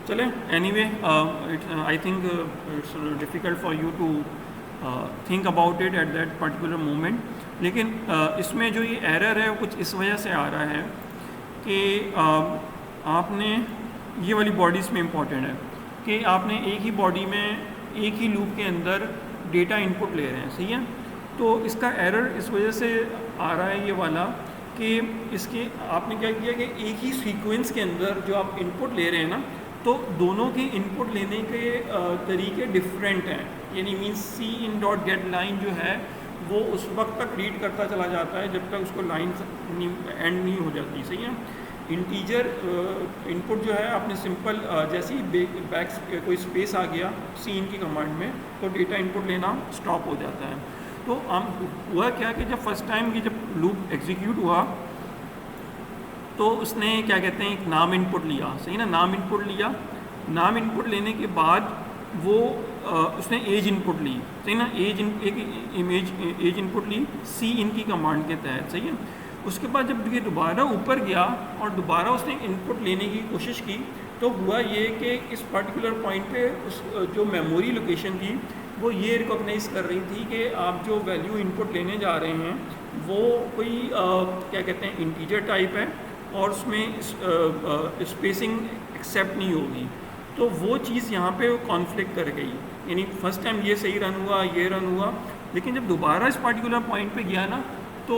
चले, anyway I think it's difficult for you to think about it at that particular moment, लेकिन इसमें जो ये एरर है वो कुछ इस वजह से आ रहा है कि आपने ये वाली बॉडीज़ में इम्पॉर्टेंट है कि आपने एक ही बॉडी में एक ही लूप के अंदर डेटा इनपुट ले रहे हैं, सही है। तो इसका एरर इस वजह से आ रहा है ये वाला कि इसके आपने क्या किया कि एक ही सीक्वेंस के अंदर जो आप इनपुट ले रहे हैं ना, तो दोनों के इनपुट लेने के तरीके डिफरेंट हैं। यानी means cin dot get line जो है वो उस वक्त तक रीड करता चला जाता है जब तक उसको लाइन एंड नहीं हो जाती, सही है। इंटीजर इनपुट जो है आपने सिंपल जैसे ही बैक कोई स्पेस आ गया सी इन की कमांड में तो डेटा इनपुट लेना स्टॉप हो जाता है। तो हुआ क्या कि जब फर्स्ट टाइम की जब लूप एग्जीक्यूट हुआ तो उसने क्या कहते हैं एक नाम इनपुट लिया, सही ना, नाम इनपुट लिया। नाम इनपुट लेने के बाद वो उसने एज इनपुट ली, सही ना, एज इनपुट ली सी इन की कमांड के तहत, सही है। उसके बाद जब ये दोबारा ऊपर गया और दोबारा उसने इनपुट लेने की कोशिश की तो हुआ ये कि इस पर्टिकुलर पॉइंट पे उस जो मेमोरी लोकेशन थी वो ये रिकॉग्नाइज़ कर रही थी कि आप जो वैल्यू इनपुट लेने जा रहे हैं वो कोई क्या कहते हैं इंटीजर टाइप है और उसमें स्पेसिंग एक्सेप्ट नहीं होगी। तो वो चीज़ यहाँ पे कॉन्फ्लिक्ट कर गई, यानी फर्स्ट टाइम ये सही रन हुआ, ये रन हुआ, लेकिन जब दोबारा इस पर्टिकुलर पॉइंट पे गया ना तो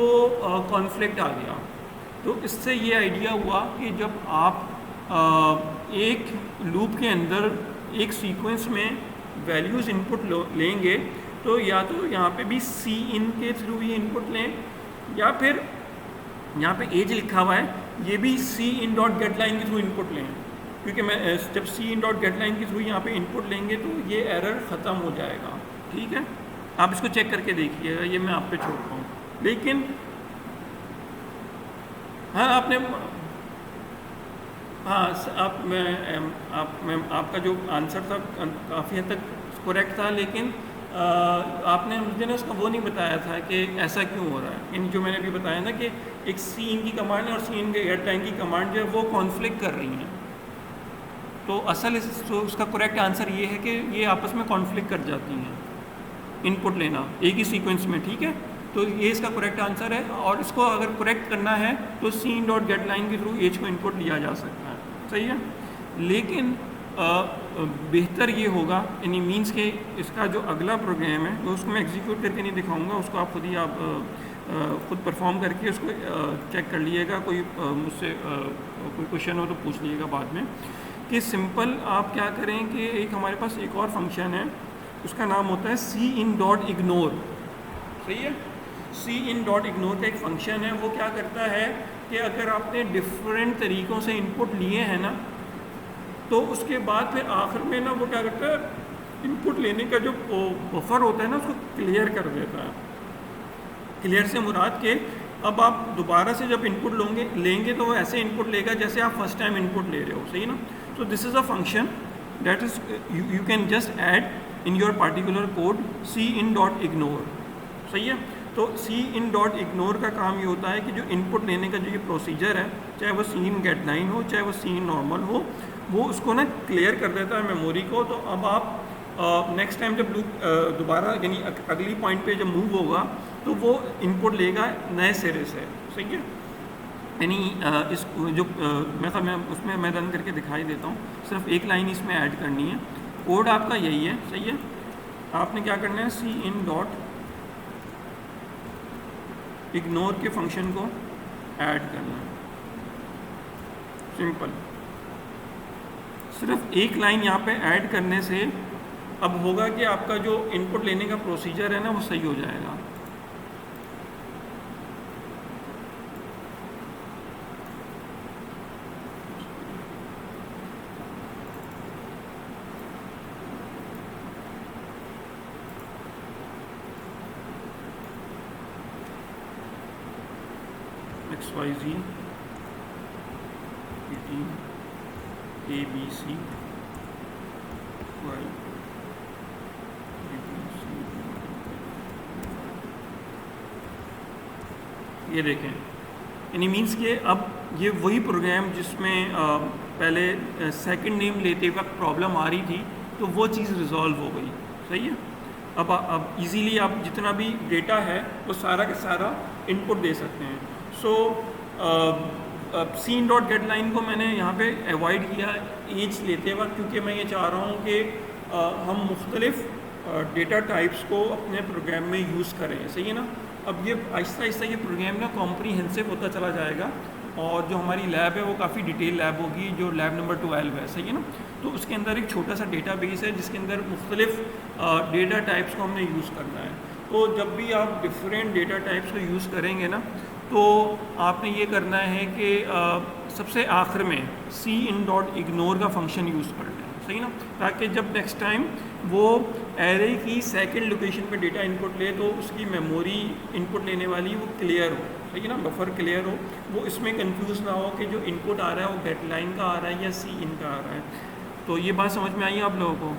कॉन्फ्लिक्ट आ गया। तो इससे ये आइडिया हुआ कि जब आप एक लूप के अंदर एक सीक्वेंस में वैल्यूज़ इनपुट लेंगे तो या तो यहाँ पे भी सी इन के थ्रू ही इनपुट लें या फिर यहाँ पे एज लिखा हुआ है ये भी सी इन डॉट गेट लाइन के थ्रू इनपुट लें, क्योंकि मैं जब सी इन डॉट गेट लाइन के थ्रू यहाँ पे इनपुट लेंगे तो ये एरर ख़त्म हो जाएगा। ठीक है, आप इसको चेक करके देखिएगा, ये मैं आप पे छोड़ता हूँ। लेकिन हाँ आपने हाँ आपका जो आंसर था काफ़ी हद तक करेक्ट था, लेकिन आपने मुझे ना उसका वो नहीं बताया था कि ऐसा क्यों हो रहा है। इन जो मैंने अभी बताया ना कि एक सी इन की कमांड है और सी इन के गेट लाइन की कमांड जो है वो कॉन्फ्लिक्ट कर रही हैं। तो असल तो उसका करेक्ट आंसर ये है कि ये आपस में कॉन्फ्लिक्ट कर जाती हैं इनपुट लेना एक ही सीक्वेंस में। ठीक है, तो ये इसका करेक्ट आंसर है और इसको अगर करेक्ट करना है तो सी इन डॉट गेट लाइन के थ्रू एज को इनपुट लिया जा सकता है, सही है। लेकिन बेहतर ये होगा, यानी मीन्स के इसका जो अगला प्रोग्राम है तो उसको मैं एग्जीक्यूट करके नहीं दिखाऊंगा, उसको आप खुद ही खुद परफॉर्म करके उसको चेक कर लीजिएगा। कोई मुझसे कोई क्वेश्चन हो तो पूछ लीजिएगा बाद में। कि सिंपल आप क्या करें कि एक हमारे पास एक और फंक्शन है, उसका नाम होता है सी इन डॉट इग्नोर, सही है। सी इन डॉट इग्नोर का एक फंक्शन है, वो क्या करता है कि अगर आपने डिफरेंट तरीक़ों से इनपुट लिए हैं ना तो उसके बाद फिर आखिर में ना वो क्या करता है इनपुट लेने का जो बफर होता है ना उसको क्लियर कर देता है। क्लियर से मुराद के अब आप दोबारा से जब इनपुट लेंगे तो वो ऐसे इनपुट लेगा जैसे आप फर्स्ट टाइम इनपुट ले रहे हो, सही ना। तो this is a function that is you can just add in your particular code cin dot ignore, सही है। तो सी इन डॉट इग्नोर का काम ये होता है कि जो इनपुट लेने का जो ये प्रोसीजर है, चाहे वो सी इन गेट लाइन हो चाहे वो सी इन नॉर्मल हो, वो उसको ना क्लियर कर देता है मेमोरी को। तो अब आप नेक्स्ट टाइम जब लूप दोबारा यानी अगली पॉइंट पे जब मूव होगा तो वो इनपुट लेगा नए सिरे से, सही है। यानी इस जो मैं उसमें मैं रन करके दिखाई देता हूँ, सिर्फ एक लाइन इसमें ऐड करनी है। कोड आपका यही है, सही है। आपने क्या करना है, सी इन डॉट इग्नोर के फंक्शन को ऐड करना है, सिंपल। सिर्फ एक लाइन यहाँ पे ऐड करने से अब होगा कि आपका जो इनपुट लेने का प्रोसीजर है ना वो सही हो जाएगा। XYZ ABC Y ये देखें, यानी मीन्स कि अब ये वही प्रोग्राम जिसमें पहले सेकंड नेम लेते वक्त प्रॉब्लम आ रही थी तो वो चीज़ रिजॉल्व हो गई, सही है। अब इजीली आप जितना भी डेटा है वो सारा का सारा इनपुट दे सकते हैं। सो सी इन डॉट गेट लाइन को मैंने यहाँ पे अवॉइड किया एज लेते वक्त, क्योंकि मैं ये चाह रहा हूँ कि हम मुख्तलिफ डेटा टाइप्स को अपने प्रोग्राम में यूज़ करें, सही है ना। अब ये आहिस्ता आहिस्ता ये प्रोग्राम ना कॉम्प्रीहेंसिव होता चला जाएगा और जो हमारी लैब है वो काफ़ी डिटेल लैब होगी, जो लैब नंबर 12 है, सही है ना। तो उसके अंदर एक छोटा सा डेटा बेस है जिसके अंदर मुख्तलिफ डेटा टाइप्स को हमने यूज़ करना है। तो जब भी आप डिफरेंट डेटा टाइप्स को यूज़ करेंगे ना तो आपने ये करना है कि सबसे आखिर में सी इन डॉट इग्नोर का फंक्शन यूज़ कर लें, सही ना, ताकि जब नेक्स्ट टाइम वो एरे की सेकंड लोकेशन पे डेटा इनपुट ले तो उसकी मेमोरी इनपुट लेने वाली वो क्लियर हो, सही ना, बफर क्लियर हो, वो इसमें कंफ्यूज ना हो कि जो इनपुट आ रहा है वो गेट लाइन का आ रहा है या सी इन का आ रहा है। तो ये बात समझ में आई आप लोगों को?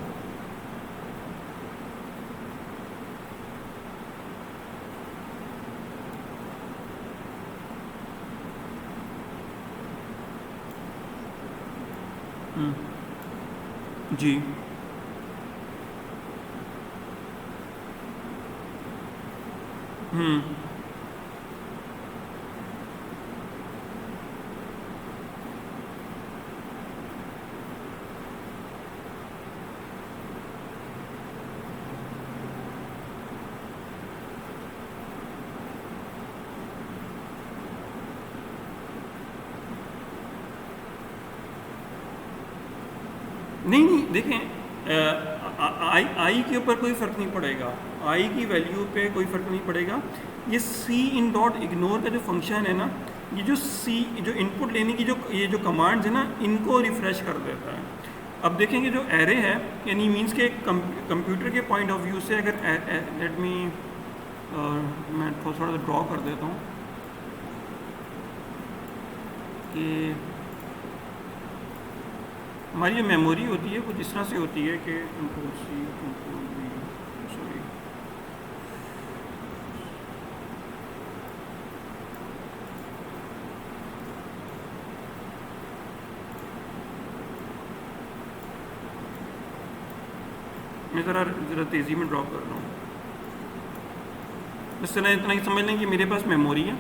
जी हम्म नहीं नहीं देखें, आई के ऊपर कोई फ़र्क नहीं पड़ेगा, आई की वैल्यू पे कोई फ़र्क नहीं पड़ेगा। ये सी इन डॉट इग्नोर का जो फंक्शन है ना, ये जो सी जो इनपुट लेने की जो ये जो कमांड्स है ना, इनको रिफ़्रेश कर देता है। अब देखेंगे जो एरे है, यानी मींस के कंप्यूटर के पॉइंट ऑफ व्यू से अगर लेट मी मैं थोड़ा सा ड्रॉ कर देता हूँ कि हमारी जो मेमोरी होती है कुछ इस तरह से होती है कि control C control V, sorry, मैं ज़रा तेज़ी में ड्रॉ कर रहा हूँ। इस तरह इतना ही समझ लें कि मेरे पास मेमोरी है,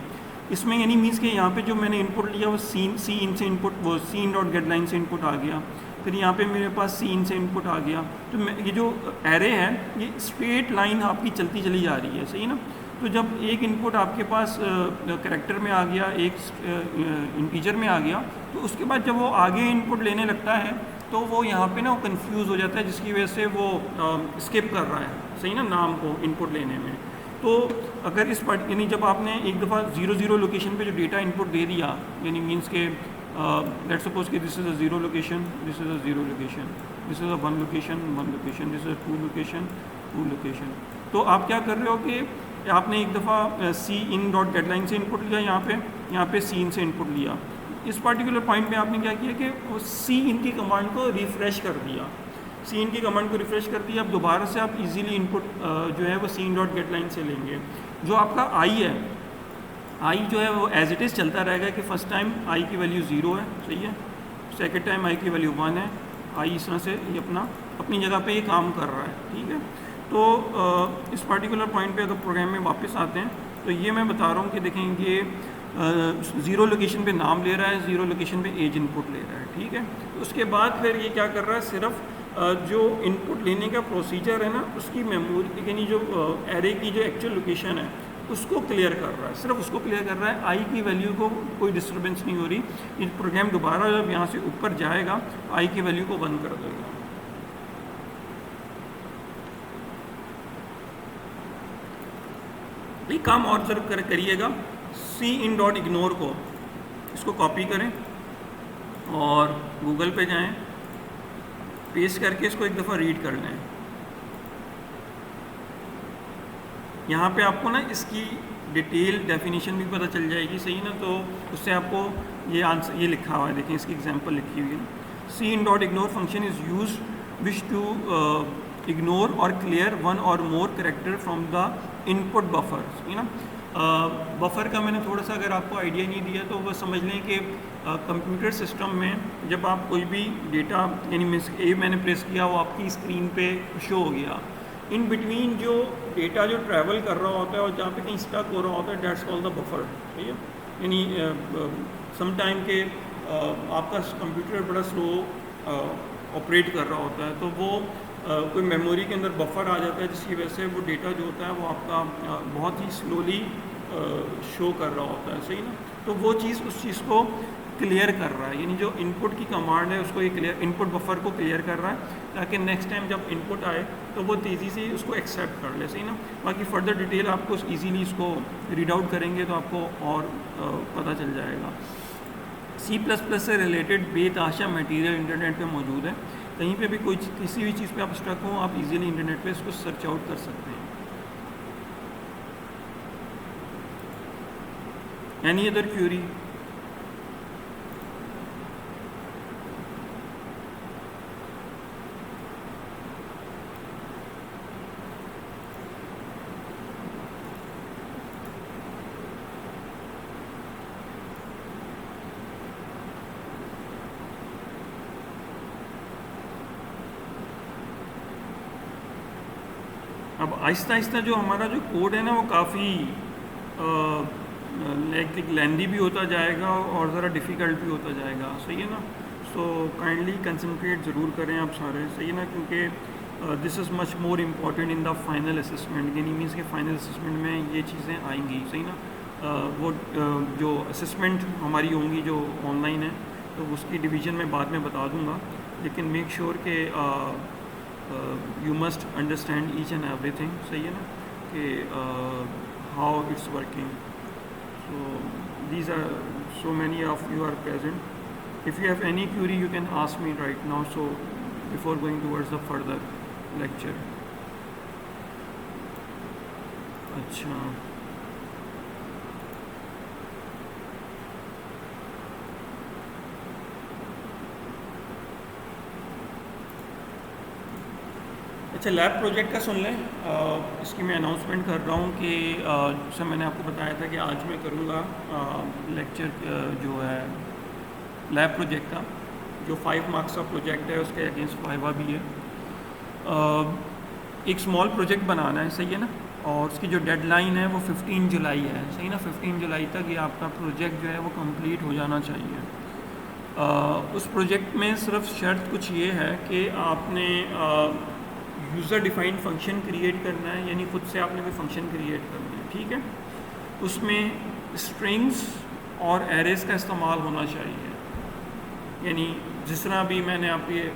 इसमें यानी मीन्स कि यहाँ पे जो मैंने इनपुट लिया वो सी इन से इनपुट, वो सी इन डॉट गेट लाइन से इनपुट आ गया, फिर यहाँ पे मेरे पास सी इन से इनपुट आ गया। तो ये जो एरे है ये स्ट्रेट लाइन आपकी चलती चली जा रही है, सही ना। तो जब एक इनपुट आपके पास कैरेक्टर में आ गया, एक इंटीजर में आ गया, तो उसके बाद जब वो आगे इनपुट लेने लगता है तो वो यहाँ पे ना वो कन्फ्यूज़ हो जाता है, जिसकी वजह से वो स्किप कर रहा है, सही ना, नाम को इनपुट लेने में। तो अगर इस पार्ट यानी जब आपने एक दफ़ा 0 लोकेशन पे जो डेटा इनपुट दे दिया, यानी मींस के लेट्स सपोज कि this is a 0 location, this is a 0 location, this is a 1 location, 1 location, this is a 2 location, 2 location. तो आप क्या कर रहे हो कि आपने एक दफ़ा सी इन डॉट गेटलाइन से इनपुट लिया, यहाँ पे सी इन से इनपुट लिया। इस पर्टिकुलर पॉइंट में आपने क्या किया कि वो सी इन की कमांड को रिफ़्रेश कर दिया, सी इन की कमांड को रिफ़्रेश कर दिया। अब दोबारा से आप इजीली इनपुट जो है वो सी इन डॉट गेट लाइन से लेंगे। जो आपका आई है, आई जो है वो एज इट इज़ चलता रहेगा कि फ़र्स्ट टाइम आई की वैल्यू 0 है, सही है, सेकंड टाइम आई की वैल्यू 1 है, आई इस तरह से ये अपनी जगह पे ये काम कर रहा है, ठीक है। तो इस पर्टिकुलर पॉइंट पे अगर प्रोग्राम में वापस आते हैं तो ये मैं बता रहा हूँ कि देखेंगे 0 लोकेशन पे नाम ले रहा है, 0 लोकेशन पे एज इनपुट ले रहा है, ठीक है। उसके बाद फिर ये क्या कर रहा है, सिर्फ जो इनपुट लेने का प्रोसीजर है ना, उसकी मेमोरी यानी जो एरे की जो एक्चुअल लोकेशन है उसको क्लियर कर रहा है, सिर्फ उसको क्लियर कर रहा है। आई की वैल्यू को कोई डिस्टर्बेंस नहीं हो रही। ये प्रोग्राम दोबारा जब यहाँ से ऊपर जाएगा आई की वैल्यू को बंद कर देगा। ये काम और जरूर करिएगा। सी इन डॉट इग्नोर को इसको कॉपी करें और गूगल पे जाएं, पेस्ट करके इसको एक दफ़ा रीड कर लें। यहाँ पे आपको ना इसकी डिटेल डेफिनेशन भी पता चल जाएगी, सही ना। तो उससे आपको ये आंसर ये लिखा हुआ है, देखें इसकी एग्जांपल लिखी हुई है। Cin dot ignore function is use which to ignore or clear 1 or more character from the input buffer, सही ना। बफर का मैंने थोड़ा सा अगर आपको आइडिया नहीं दिया तो बस समझ लें कि कंप्यूटर सिस्टम में जब आप कोई भी डेटा यानी मिस ए मैंने प्रेस किया वो आपकी स्क्रीन पे शो हो गया, इन बिटवीन जो डेटा जो ट्रैवल कर रहा होता है और जहाँ पे कहीं स्टक हो रहा होता है, डेट्स कॉल्ड द बफर, ठीक है। यानी सम टाइम के आपका कंप्यूटर बड़ा स्लो ऑपरेट कर रहा होता है, तो वो कोई मेमोरी के अंदर बफर आ जाता है, जिसकी वजह से वो डेटा जो होता है वो आपका बहुत ही स्लोली शो कर रहा होता है, सही ना। तो वो चीज़ उस चीज़ को क्लियर कर रहा है, यानी जो इनपुट की कमांड है उसको ये क्लियर, इनपुट बफर को क्लियर कर रहा है ताकि नेक्स्ट टाइम जब इनपुट आए तो वो तेज़ी से उसको एक्सेप्ट कर ले, सही ना। बाकी फर्दर डिटेल आपको ईजीली इसको रीड आउट करेंगे तो आपको और पता चल जाएगा। C++ से रिलेटेड बेतहाशा मटेरियल इंटरनेट पे मौजूद है, कहीं पे भी कोई किसी भी चीज़ पे आप स्टक हो आप इजीली इंटरनेट पे इसको सर्च आउट कर सकते हैं। Any other query? अब आहिस्ता आहिस्ता जो हमारा जो कोड है ना वो काफ़ी लेंदी भी होता जाएगा और ज़रा डिफ़िकल्ट भी होता जाएगा, सही है ना। सो काइंडली कंसंट्रेट ज़रूर करें आप सारे, सही है ना, क्योंकि this is much more important in the final assessment, यानी मीन्स के फाइनल असेसमेंट में ये चीज़ें आएंगी, सही ना। वो जो असेसमेंट हमारी होंगी जो ऑनलाइन है तो उसकी डिवीज़न मैं बाद में बता दूँगा, लेकिन मेक श्योर के you must understand each and everything, सही है ना, कि how it's working. So these are so many of you are present. If you have any query, you can ask me right now. So before going towards the further lecture. अच्छा, अच्छा lab project का सुन लें। इसकी मैं announcement कर रहा हूँ कि जैसे मैंने आपको बताया था कि आज मैं करूँगा लेक्चर जो है लैब प्रोजेक्ट का, जो 5 मार्क्स का प्रोजेक्ट है उसके अगेंस्ट वाइवा भी है। एक स्मॉल प्रोजेक्ट बनाना है, सही है ना, और उसकी जो डेडलाइन है वो 15 जुलाई है, सही ना। 15 जुलाई तक ये आपका प्रोजेक्ट जो है वो कंप्लीट हो जाना चाहिए। उस प्रोजेक्ट में सिर्फ शर्त कुछ ये है कि आपने यूज़र डिफाइंड फंक्शन क्रिएट करना है, यानी खुद से आपने कोई फंक्शन क्रिएट करना है, ठीक है। उसमें स्ट्रिंग्स और एरेज का इस्तेमाल होना चाहिए, यानी जिस तरह भी मैंने आपको ये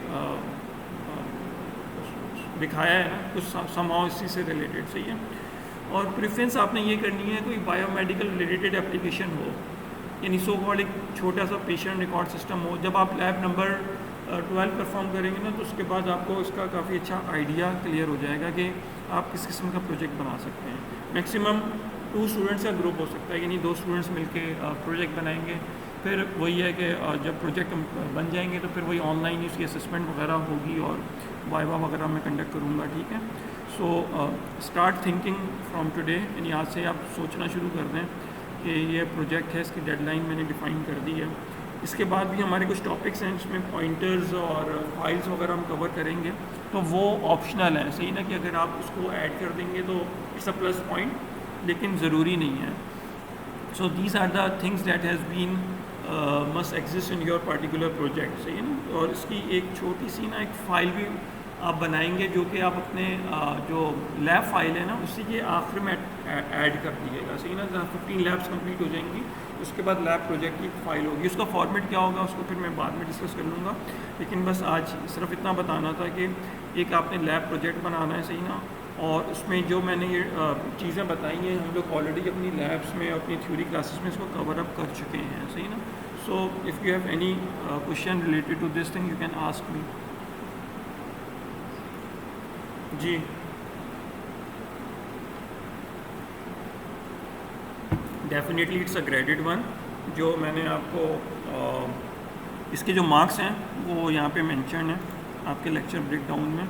दिखाया है ना, कुछ समाव इसी से रिलेटेड, सही है। और प्रेफरेंस आपने ये करनी है कोई बायोमेडिकल रिलेटेड एप्लीकेशन हो, यानी सो कॉल्ड एक छोटा सा पेशेंट रिकॉर्ड सिस्टम हो। जब आप लैब नंबर 12 परफॉर्म करेंगे ना तो उसके बाद आपको इसका काफ़ी अच्छा आइडिया क्लियर हो जाएगा कि आप किस किस्म का प्रोजेक्ट बना सकते हैं। मैक्सिमम 2 स्टूडेंट्स का ग्रुप हो सकता है, यानी 2 स्टूडेंट्स मिलके प्रोजेक्ट बनाएंगे। फिर वही है कि जब प्रोजेक्ट बन जाएंगे तो फिर वही ऑनलाइन ही उसकी असेसमेंट वगैरह होगी और वाइवा वगैरह मैं कंडक्ट करूँगा, ठीक है। So start thinking from today, यानी आज से आप सोचना शुरू कर दें कि ये प्रोजेक्ट है, इसकी डेडलाइन मैंने डिफ़ाइन कर दी है। इसके बाद भी हमारे कुछ टॉपिक्स हैं जिसमें पॉइंटर्स और फाइल्स वगैरह हम कवर करेंगे, तो वो ऑप्शनल है, सही ना, कि अगर आप उसको ऐड कर देंगे तो इट्स अ प्लस पॉइंट, लेकिन ज़रूरी नहीं है। So these are the things that has been must exist in your particular project, सही है ना। और इसकी एक छोटी सी ना एक फ़ाइल भी आप बनाएंगे जो कि आप अपने जो लैब फाइल है ना उसी के आखिर में ऐड कर दीजिएगा, सही ना। 15 लैब्स कंप्लीट हो जाएंगी, उसके बाद लैब प्रोजेक्ट की फ़ाइल होगी। उसका फॉर्मेट क्या होगा उसको फिर मैं बाद में डिस्कस कर लूँगा, लेकिन बस आज सिर्फ इतना बताना था कि एक आपने लैब प्रोजेक्ट बनाना है, सही ना। और उसमें जो मैंने ये चीज़ें बताई हैं हम लोग ऑलरेडी अपनी लैब्स में अपनी थ्योरी क्लासेस में इसको कवर अप कर चुके हैं, सही ना। So if you have any question related to this thing you can ask me. जी definitely it's a graded one. जो मैंने आपको इसके जो मार्क्स हैं वो यहाँ पे मेंशन है आपके लेक्चर ब्रेकडाउन में।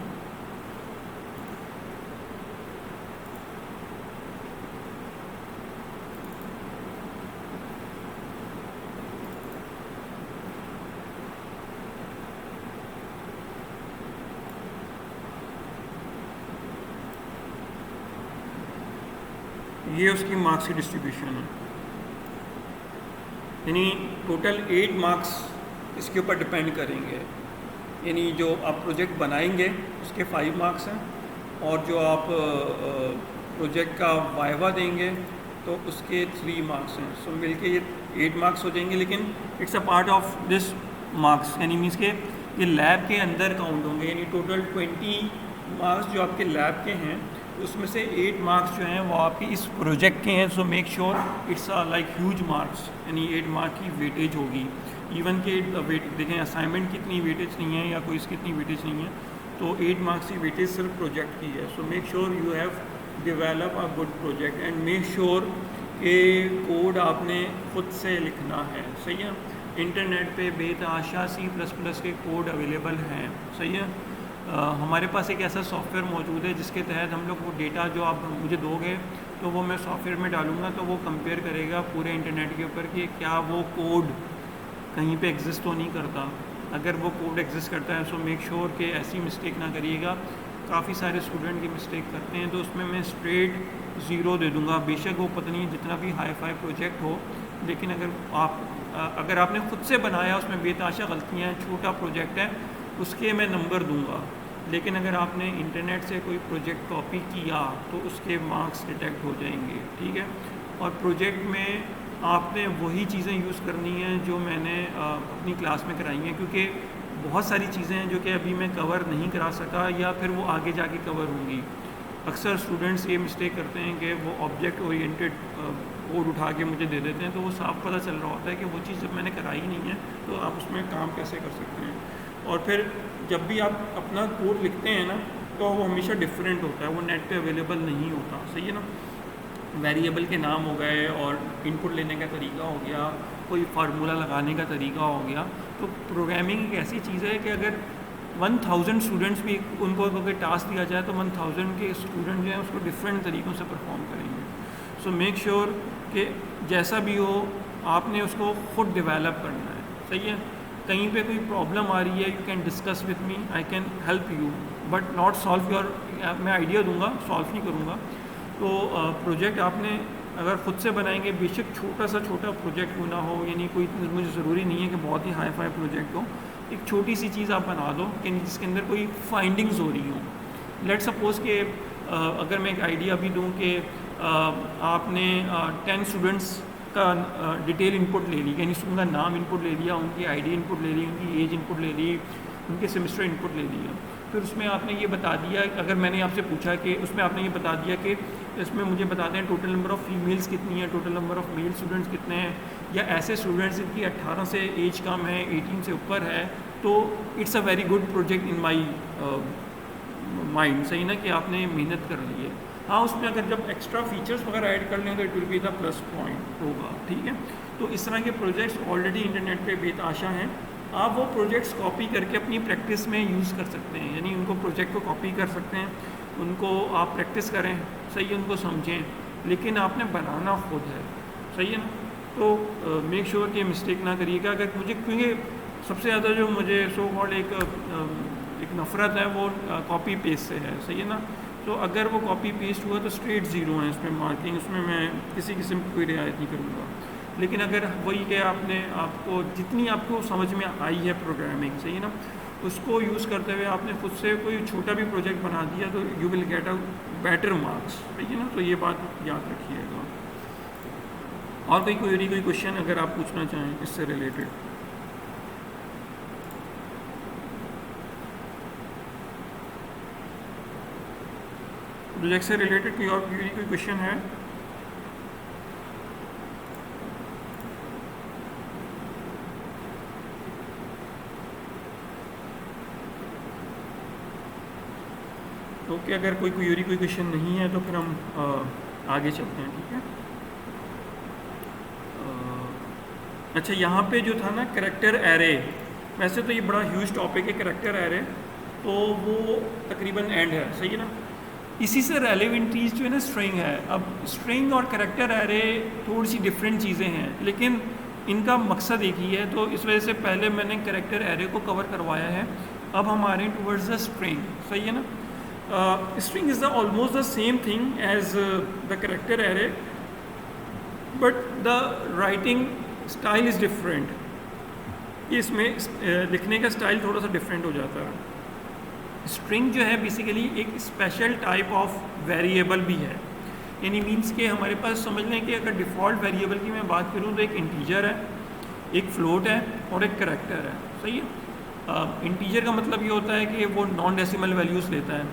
ये उसकी मार्क्स की डिस्ट्रीब्यूशन है, यानी टोटल 8 मार्क्स इसके ऊपर डिपेंड करेंगे। यानी जो आप प्रोजेक्ट बनाएंगे उसके 5 मार्क्स हैं, और जो आप प्रोजेक्ट का वाइवा देंगे तो उसके 3 मार्क्स हैं। सो मिलके ये 8 मार्क्स हो जाएंगे, लेकिन it's a part of this marks, यानी मीन्स के ये लैब के अंदर काउंट होंगे, यानी टोटल 20 मार्क्स जो आपके लैब के हैं उसमें से 8 मार्क्स जो हैं वो आपके इस प्रोजेक्ट के हैं। So make sure it's like huge marks, यानी 8 मार्क की वेटेज होगी। इवन के देखें असाइनमेंट की इतनी वेटेज नहीं है या कोई इसकी इतनी वेटेज नहीं है, तो 8 मार्क्स की वेटेज सिर्फ प्रोजेक्ट की है। So make sure you have develop a good project and make sure कि कोड आपने खुद से लिखना है, सही है। इंटरनेट पे बेतहाशा C++ के कोड अवेलेबल हैं, सही है। हमारे पास एक ऐसा सॉफ्टवेयर मौजूद है जिसके तहत हम लोग वो डेटा जो आप मुझे दोगे तो वो मैं सॉफ्टवेयर में डालूँगा, तो वो कंपेयर करेगा पूरे इंटरनेट के ऊपर कि क्या वो कोड कहीं पे एग्जिस्ट तो नहीं करता। अगर वो कोड एग्जिस्ट करता है सो मेक श्योर कि ऐसी मिस्टेक ना करिएगा। काफ़ी सारे स्टूडेंट की मिस्टेक करते हैं, तो उसमें मैं स्ट्रेट 0 दे दूँगा, बेशक वो पता नहीं जितना भी हाई फाई प्रोजेक्ट हो, लेकिन अगर आपने खुद से बनाया उसमें बेतहाशा गलतियाँ, छोटा प्रोजेक्ट है, उसके मैं नंबर दूंगा। लेकिन अगर आपने इंटरनेट से कोई प्रोजेक्ट कॉपी किया तो उसके मार्क्स डिटेक्ट हो जाएंगे, ठीक है। और प्रोजेक्ट में आपने वही चीज़ें यूज़ करनी हैं जो मैंने अपनी क्लास में कराई हैं, क्योंकि बहुत सारी चीज़ें हैं जो कि अभी मैं कवर नहीं करा सका या फिर वो आगे जाके कवर होंगी। अक्सर स्टूडेंट्स ये मिस्टेक करते हैं कि वो ऑब्जेक्ट ओरिएंटेड कोड उठा के मुझे दे देते हैं, तो वो साफ पता चल रहा होता है कि वो चीज़ जब मैंने कराई नहीं है तो आप उसमें काम कैसे कर सकते हैं। और फिर जब भी आप अपना कोड लिखते हैं ना तो वो हमेशा डिफरेंट होता है, वो नेट पे अवेलेबल नहीं होता, सही है ना। वेरिएबल के नाम हो गए और इनपुट लेने का तरीका हो गया, कोई फार्मूला लगाने का तरीका हो गया। तो प्रोग्रामिंग एक ऐसी चीज़ है कि अगर 1000 स्टूडेंट्स भी उनको अगर टास्क दिया जाए तो 1000 के स्टूडेंट जो हैं उसको डिफरेंट तरीक़ों से परफॉर्म करेंगे। सो मेक श्योर कि जैसा भी हो आपने उसको खुद डेवलप करना है, सही है। कहीं पे कोई प्रॉब्लम आ रही है you can discuss with me, I can help you, but not solve your, मैं आइडिया दूंगा, सॉल्व नहीं करूँगा। तो प्रोजेक्ट आपने अगर ख़ुद से बनाएंगे, बेशक छोटा सा छोटा प्रोजेक्ट क्यों ना हो, यानी कोई मुझे ज़रूरी नहीं है कि बहुत ही हाई फाई प्रोजेक्ट हो, एक छोटी सी चीज़ आप बना दो कि जिसके अंदर कोई फाइंडिंग्स हो रही हों। लेट सपोज़ कि अगर मैं एक आइडिया भी दूँ कि आपने 10 स्टूडेंट्स का डिटेल इनपुट ले ली, यानी उनका नाम इनपुट ले लिया, उनकी आईडी इनपुट ले ली, उनकी एज इनपुट ले ली, उनके सेमेस्टर इनपुट ले लिया। फिर उसमें आपने ये बता दिया, अगर मैंने आपसे पूछा कि उसमें आपने ये बता दिया कि इसमें मुझे बता दें टोटल नंबर ऑफ़ फीमेल्स कितनी है, total number of male students कितने हैं, या ऐसे स्टूडेंट्स जिनकी 18 से एज कम है, 18 से ऊपर है, तो it's a very good project in my mind, सही ना, कि आपने मेहनत कर ली है। हाँ, उसमें अगर जब एक्स्ट्रा फीचर्स वगैरह ऐड कर लें तो it will be the plus point होगा, ठीक है। तो इस तरह के प्रोजेक्ट्स ऑलरेडी इंटरनेट पे बेतहाशा हैं, आप वो प्रोजेक्ट्स कॉपी करके अपनी प्रैक्टिस में यूज़ कर सकते हैं, यानी उनको प्रोजेक्ट को कॉपी कर सकते हैं, उनको आप प्रैक्टिस करें, सही है, उनको समझें, लेकिन आपने बनाना खुद है, सही है ना। तो मेक श्योर कि मिस्टेक ना करिएगा। अगर मुझे, क्योंकि सबसे ज़्यादा जो मुझे सो कॉल्ड एक नफ़रत है वो कॉपी पेस्ट से है, सही है ना। तो अगर वो कॉपी पेस्ट हुआ तो स्ट्रेट 0 है इसमें मार्किंग, उसमें मैं किसी किस्म की कोई रियायत नहीं करूँगा। लेकिन अगर वही कि आपको जितनी आपको समझ में आई है प्रोग्रामिंग, सही है ना, उसको यूज़ करते हुए आपने खुद से कोई छोटा भी प्रोजेक्ट बना दिया तो you will get a better marks, सही है ना। तो ये बात याद रखिएगा। और कोई क्वेश्चन अगर आप पूछना चाहें इससे रिलेटेड। प्रोजेक्ट से रिलेटेड कोई क्वेश्चन है? ओके, अगर कोई क्वेश्चन नहीं है तो फिर हम आगे चलते हैं, ठीक है। अच्छा, यहाँ पे जो था ना कैरेक्टर एरे, वैसे तो ये बड़ा ह्यूज टॉपिक है कैरेक्टर एरे, तो वो तकरीबन एंड है, सही है ना। इसी से रेलेवेंट चीज़ जो है ना स्ट्रिंग है। अब स्ट्रिंग और कैरेक्टर एरे थोड़ी सी डिफरेंट चीज़ें हैं, लेकिन इनका मकसद एक ही है। तो इस वजह से पहले मैंने कैरेक्टर एरे को कवर करवाया है, अब हम आ रहे हैं टूवर्ड्स द स्ट्रिंग, सही है ना। String is the almost the same thing as the character array, but the writing style is different. इसमें लिखने का स्टाइल थोड़ा सा डिफरेंट हो जाता है। स्ट्रिंग जो है बेसिकली एक स्पेशल टाइप ऑफ वेरिएबल भी है। यानी मीन्स के हमारे पास समझ लें कि अगर डिफ़ॉल्ट वेरिएबल की मैं बात करूँ तो एक इंटीजर है, एक फ्लोट है और एक करैक्टर है, सही है। इंटीजर का मतलब ये होता है कि वो नॉन डेसिमल वैल्यूज़ लेता है,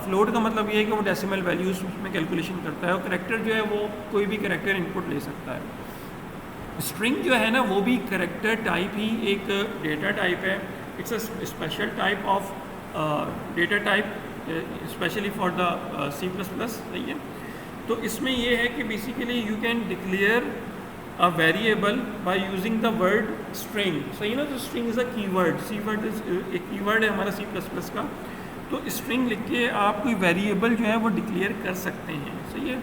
फ्लोट का मतलब ये है कि वो डेसिमल वैल्यूज़ उसमें कैलकुलेशन करता है, और करैक्टर जो है वो कोई भी करैक्टर इनपुट ले सकता है। स्ट्रिंग जो है ना वो भी करैक्टर टाइप ही एक डेटा टाइप है, it's a special type of data type specially for the C++, सही है। तो इसमें ये है कि basically you can declare a variable by using the word string, सही है ना। तो string is a keyword, keyword is एक कीवर्ड है हमारा C++ का। तो स्ट्रिंग लिख के आप कोई वेरिएबल जो है वो डिक्लेयर कर सकते हैं, सही है।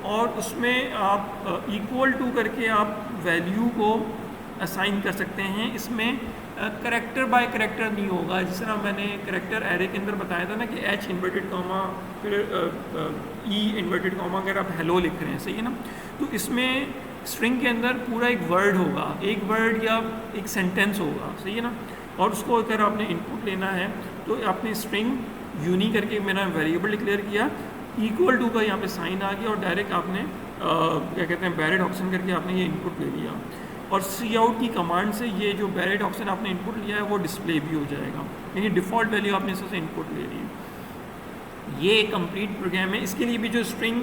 और उसमें आप इक्वल टू करके आप वैल्यू को असाइन कर सकते हैं। इसमें करैक्टर बाय करैक्टर नहीं होगा, जिस तरह मैंने करैक्टर एरे के अंदर बताया था ना कि H इन्वर्टेड कॉमा फिर E इन्वर्टेड कॉमा अगर आप हेलो लिख रहे हैं, सही है ना। तो इसमें स्ट्रिंग के अंदर पूरा एक वर्ड होगा, एक वर्ड या एक सेंटेंस होगा, सही है ना। और उसको अगर आपने इनपुट लेना है तो आपने स्ट्रिंग यूनी करके मेरा वेरिएबल डिक्लेयर किया, इक्वल टू का यहाँ पे साइन आ गया और डायरेक्ट आपने क्या कहते हैं बैरेट ऑप्शन करके आपने ये इनपुट ले लिया, और सी आउट की कमांड से ये जो बैरेट ऑप्शन आपने इनपुट लिया है वो डिस्प्ले भी हो जाएगा, यानी डिफ़ॉल्ट वैल्यू आपने इससे इनपुट ले ली। ये एक कंप्लीट प्रोग्राम है। इसके लिए भी जो स्ट्रिंग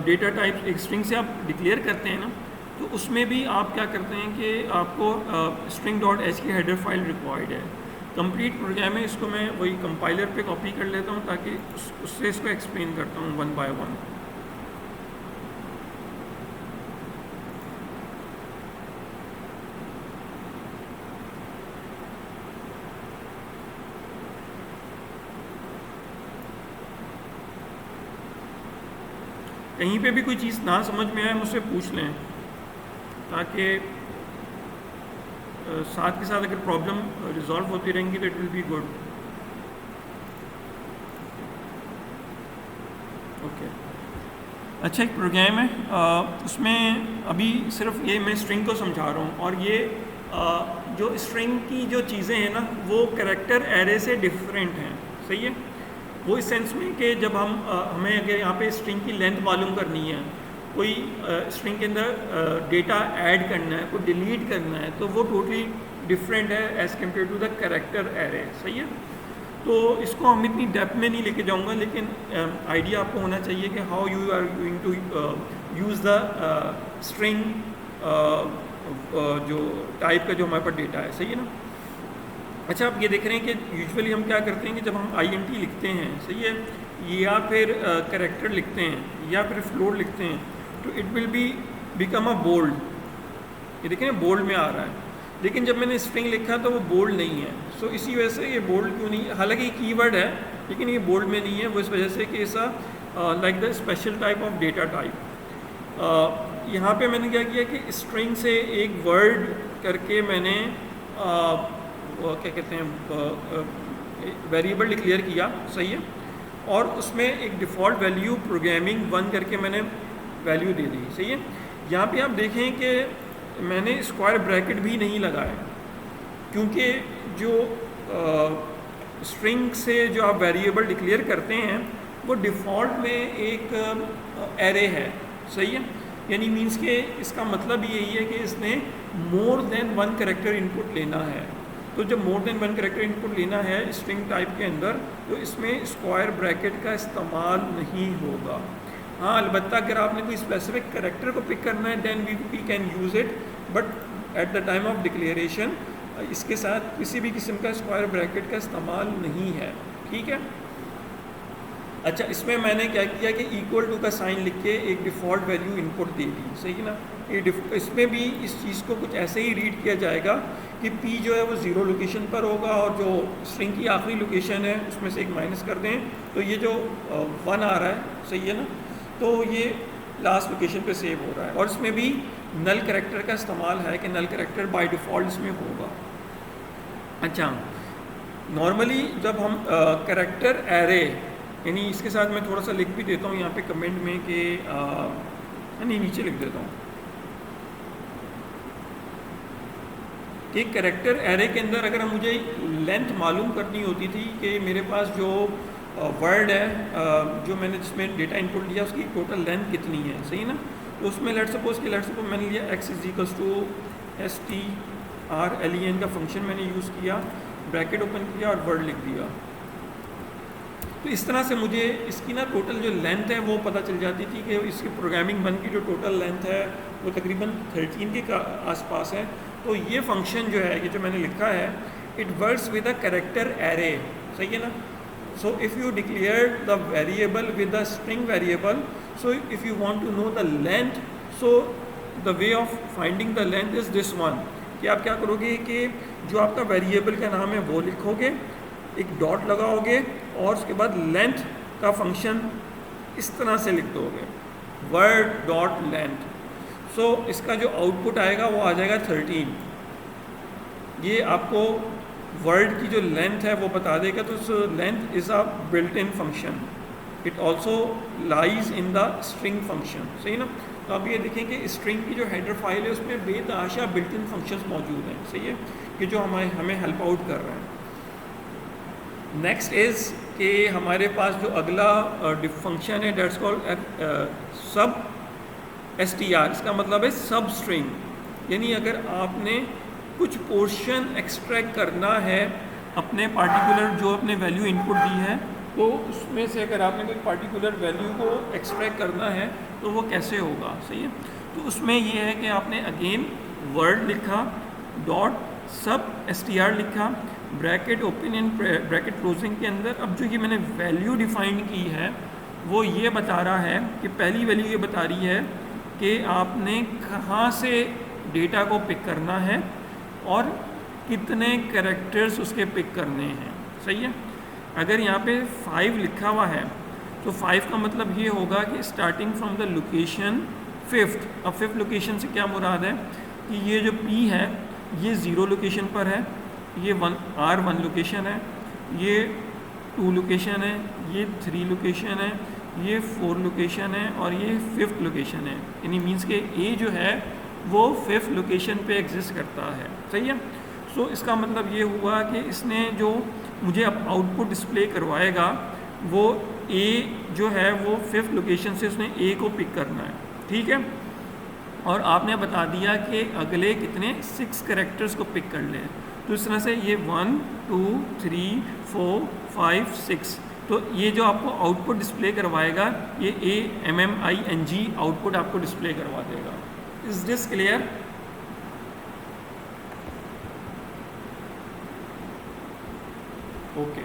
डेटा टाइप एक स्ट्रिंग से आप डिक्लेयर करते हैं ना, तो उसमें भी आप क्या करते हैं कि आपको string.h की हेडर फाइल रिक्वायर्ड है। कंप्लीट प्रोग्राम है, इसको मैं वही कंपाइलर पे कॉपी कर लेता हूँ ताकि उससे इसको एक्सप्लेन करता हूँ वन बाय वन। कहीं पे भी कोई चीज़ ना समझ में आए मुझसे पूछ लें, ताकि साथ के साथ अगर प्रॉब्लम रिजॉल्व होती रहेंगी तो it will be good. Okay, अच्छा एक प्रोग्राम है, उसमें अभी सिर्फ ये मैं स्ट्रिंग को समझा रहा हूँ, और ये जो स्ट्रिंग की जो चीज़ें हैं ना वो कैरेक्टर एरे से डिफरेंट हैं, सही है। वो इस सेंस में कि जब हमें अगर यहाँ पे स्ट्रिंग की लेंथ मालूम करनी है, कोई स्ट्रिंग के अंदर डेटा ऐड करना है, कोई डिलीट करना है, तो वो टोटली डिफरेंट है as compare to the character array, सही है। तो इसको हम इतनी डेप्थ में नहीं लेके जाऊंगा, लेकिन आइडिया आपको होना चाहिए कि how you are going to use the string जो टाइप का जो हमारे पास डेटा है, सही है ना। अच्छा, आप ये देख रहे हैं कि यूजुअली हम क्या करते हैं कि जब हम INT लिखते हैं, सही है, या फिर कैरेक्टर लिखते हैं या फिर फ्लोट लिखते हैं, तो it will be become a bold. ये देखें बोल्ड में आ रहा है, लेकिन जब मैंने स्ट्रिंग लिखा तो वो बोल्ड नहीं है। सो इसी वजह से ये बोल्ड क्यों नहीं, हालांकि ये कीवर्ड है लेकिन ये बोल्ड में नहीं है, वो इस वजह से कि ऐसा like the special type of data type. यहाँ पे मैंने क्या किया कि स्ट्रिंग से एक वर्ड करके मैंने क्या कहते हैं वेरिएबल डिक्लेयर किया, सही है, और उसमें एक डिफ़ॉल्ट वैल्यू प्रोग्रामिंग 1 करके मैंने वैल्यू दे दी, सही है। यहाँ पे आप देखें कि मैंने स्क्वायर ब्रैकेट भी नहीं लगाया, क्योंकि जो स्ट्रिंग से जो आप वेरिएबल डिक्लेयर करते हैं वो डिफ़ॉल्ट में एक एरे है, सही है। यानी मीन्स के इसका मतलब यही है कि इसने मोर देन 1 कैरेक्टर इनपुट लेना है। तो जब मोर देन 1 कैरेक्टर इनपुट लेना है स्ट्रिंग टाइप के अंदर, तो इसमें स्क्वायर ब्रैकेट का इस्तेमाल नहीं होगा। हाँ, अलबत्ता अगर आपने कोई स्पेसिफिक कैरेक्टर को पिक करना है then we can use it, but at the time of declaration इसके साथ किसी भी किस्म का स्क्वायर ब्रैकेट का इस्तेमाल नहीं है, ठीक है। अच्छा, इसमें मैंने क्या किया कि इक्वल टू का साइन लिख के एक डिफ़ॉल्ट वैल्यू इनपुट दे दी, सही है ना। इसमें भी इस चीज़ को कुछ ऐसे ही रीड किया जाएगा कि P जो है वो 0 लोकेशन पर होगा, और जो स्ट्रिंग की आखिरी लोकेशन है उसमें से एक माइनस कर दें, तो ये जो 1 आ रहा है, सही है ना, तो ये लास्ट लोकेशन पे सेव हो रहा है। और इसमें भी नल कैरेक्टर का इस्तेमाल है कि नल कैरेक्टर बाय डिफ़ॉल्ट इसमें होगा। अच्छा, नॉर्मली जब हम कैरेक्टर एरे, यानी इसके साथ मैं थोड़ा सा लिख भी देता हूँ यहाँ पे कमेंट में कि नहीं, नीचे लिख देता हूँ कि कैरेक्टर एरे के अंदर अगर मुझे लेंथ मालूम करनी होती थी कि मेरे पास जो वर्ड है जो मैंने जिसमें डेटा इनपुट लिया उसकी टोटल लेंथ कितनी है, सही ना। तो उसमें लेट सपोज मैंने लिया x इज टू strlen का फंक्शन मैंने यूज़ किया, ब्रैकेट ओपन किया और वर्ड लिख दिया। तो इस तरह से मुझे इसकी ना टोटल जो लेंथ है वो पता चल जाती थी कि इसकी प्रोग्रामिंग 1 की जो टोटल लेंथ है वो तकरीबन 13 के आसपास है। तो ये फंक्शन जो है, ये जो मैंने लिखा है, it works with a character array, सही है ना। So if you declare the variable with the string variable, so if you want to know the length, so the way of finding the length is this one, कि आप क्या करोगे कि जो आपका वेरिएबल का नाम है वो लिखोगे, एक डॉट लगाओगे और उसके बाद लेंथ का फंक्शन इस तरह से लिख दोगे, वर्ड डॉट लेंथ। सो इसका जो आउटपुट आएगा वो आ जाएगा 13। ये आपको वर्ड की जो लेंथ है वो बता देगा। तो length is a built in function, it also lies in the string function, सही ना। तो आप ये देखें कि स्ट्रिंग की जो हेडर फाइल है उसमें बेतहाशा बिल्ट इन फंक्शंस मौजूद हैं, सही है, कि जो हमें हेल्प आउट कर रहे हैं। नेक्स्ट इज़ कि हमारे पास जो अगला फंक्शन है डेट्स कॉल्ड सब str, इसका मतलब है सब स्ट्रिंग, यानी अगर आपने कुछ पोर्शन एक्सट्रैक्ट करना है अपने पार्टिकुलर जो अपने वैल्यू इनपुट दी है, तो उसमें से अगर आपने कोई पार्टिकुलर वैल्यू को एक्सट्रैक्ट करना है तो वो कैसे होगा, सही है। तो उसमें ये है कि आपने अगेन वर्ड लिखा, डॉट सब str लिखा, bracket open and bracket closing के अंदर। अब जो ये मैंने वैल्यू डिफाइन की है वो ये बता रहा है कि पहली वैल्यू ये बता रही है कि आपने कहाँ से डेटा को पिक करना है और कितने कैरेक्टर्स उसके पिक करने हैं, सही है। अगर यहाँ पे 5 लिखा हुआ है तो 5 का मतलब ये होगा कि starting from the location 5th। अब 5th लोकेशन से क्या मुराद है कि ये जो P है ये 0 लोकेशन पर है, ये R1 लोकेशन है, ये 2 लोकेशन है, ये 3 लोकेशन है, ये 4 लोकेशन है और ये 5th लोकेशन है। यानी मीन्स के A जो है वो 5th लोकेशन पे एग्जिस्ट करता है, सही है। सो इसका मतलब ये हुआ कि इसने जो मुझे अब आउटपुट डिस्प्ले करवाएगा वो A जो है वो 5th लोकेशन से उसने A को पिक करना है, ठीक है। और आपने बता दिया कि अगले कितने 6 कैरेक्टर्स को पिक कर लें। तो इस तरह से ये 1 2 3 4 5 6, तो ये जो आपको आउटपुट डिस्प्ले करवाएगा ये AMMING आउटपुट आपको डिस्प्ले करवा देगा। Is this clear? ओके।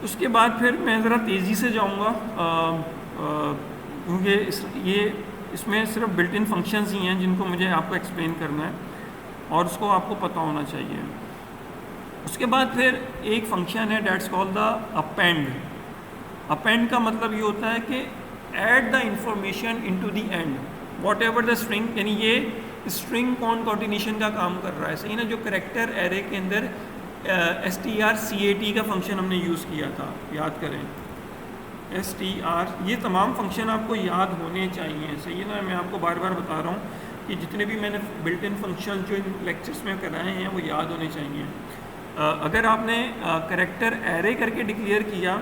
उसके बाद फिर मैं ज़रा तेज़ी से जाऊंगा क्योंकि इसमें सिर्फ बिल्ट इन फंक्शंस ही हैं जिनको मुझे आपको एक्सप्लेन करना है और उसको आपको पता होना चाहिए। उसके बाद फिर एक फंक्शन है that's called the append. Append का मतलब ये होता है कि add the information into the end whatever the string, यानी ये स्ट्रिंग कॉन्कॉर्डिनेशन का काम कर रहा है, सही ना। जो करेक्टर एरे के अंदर strcat का फंक्शन हमने यूज़ किया था, याद करें str, ये तमाम फंक्शन आपको याद होने चाहिए, सही है ना। मैं आपको बार बार बता रहा हूँ कि जितने भी मैंने बिल्ट इन फंक्शन जो इन लेक्चर्स में कराए हैं वो याद होने चाहिए। अगर आपने करेक्टर एरे करके डिक्लेयर किया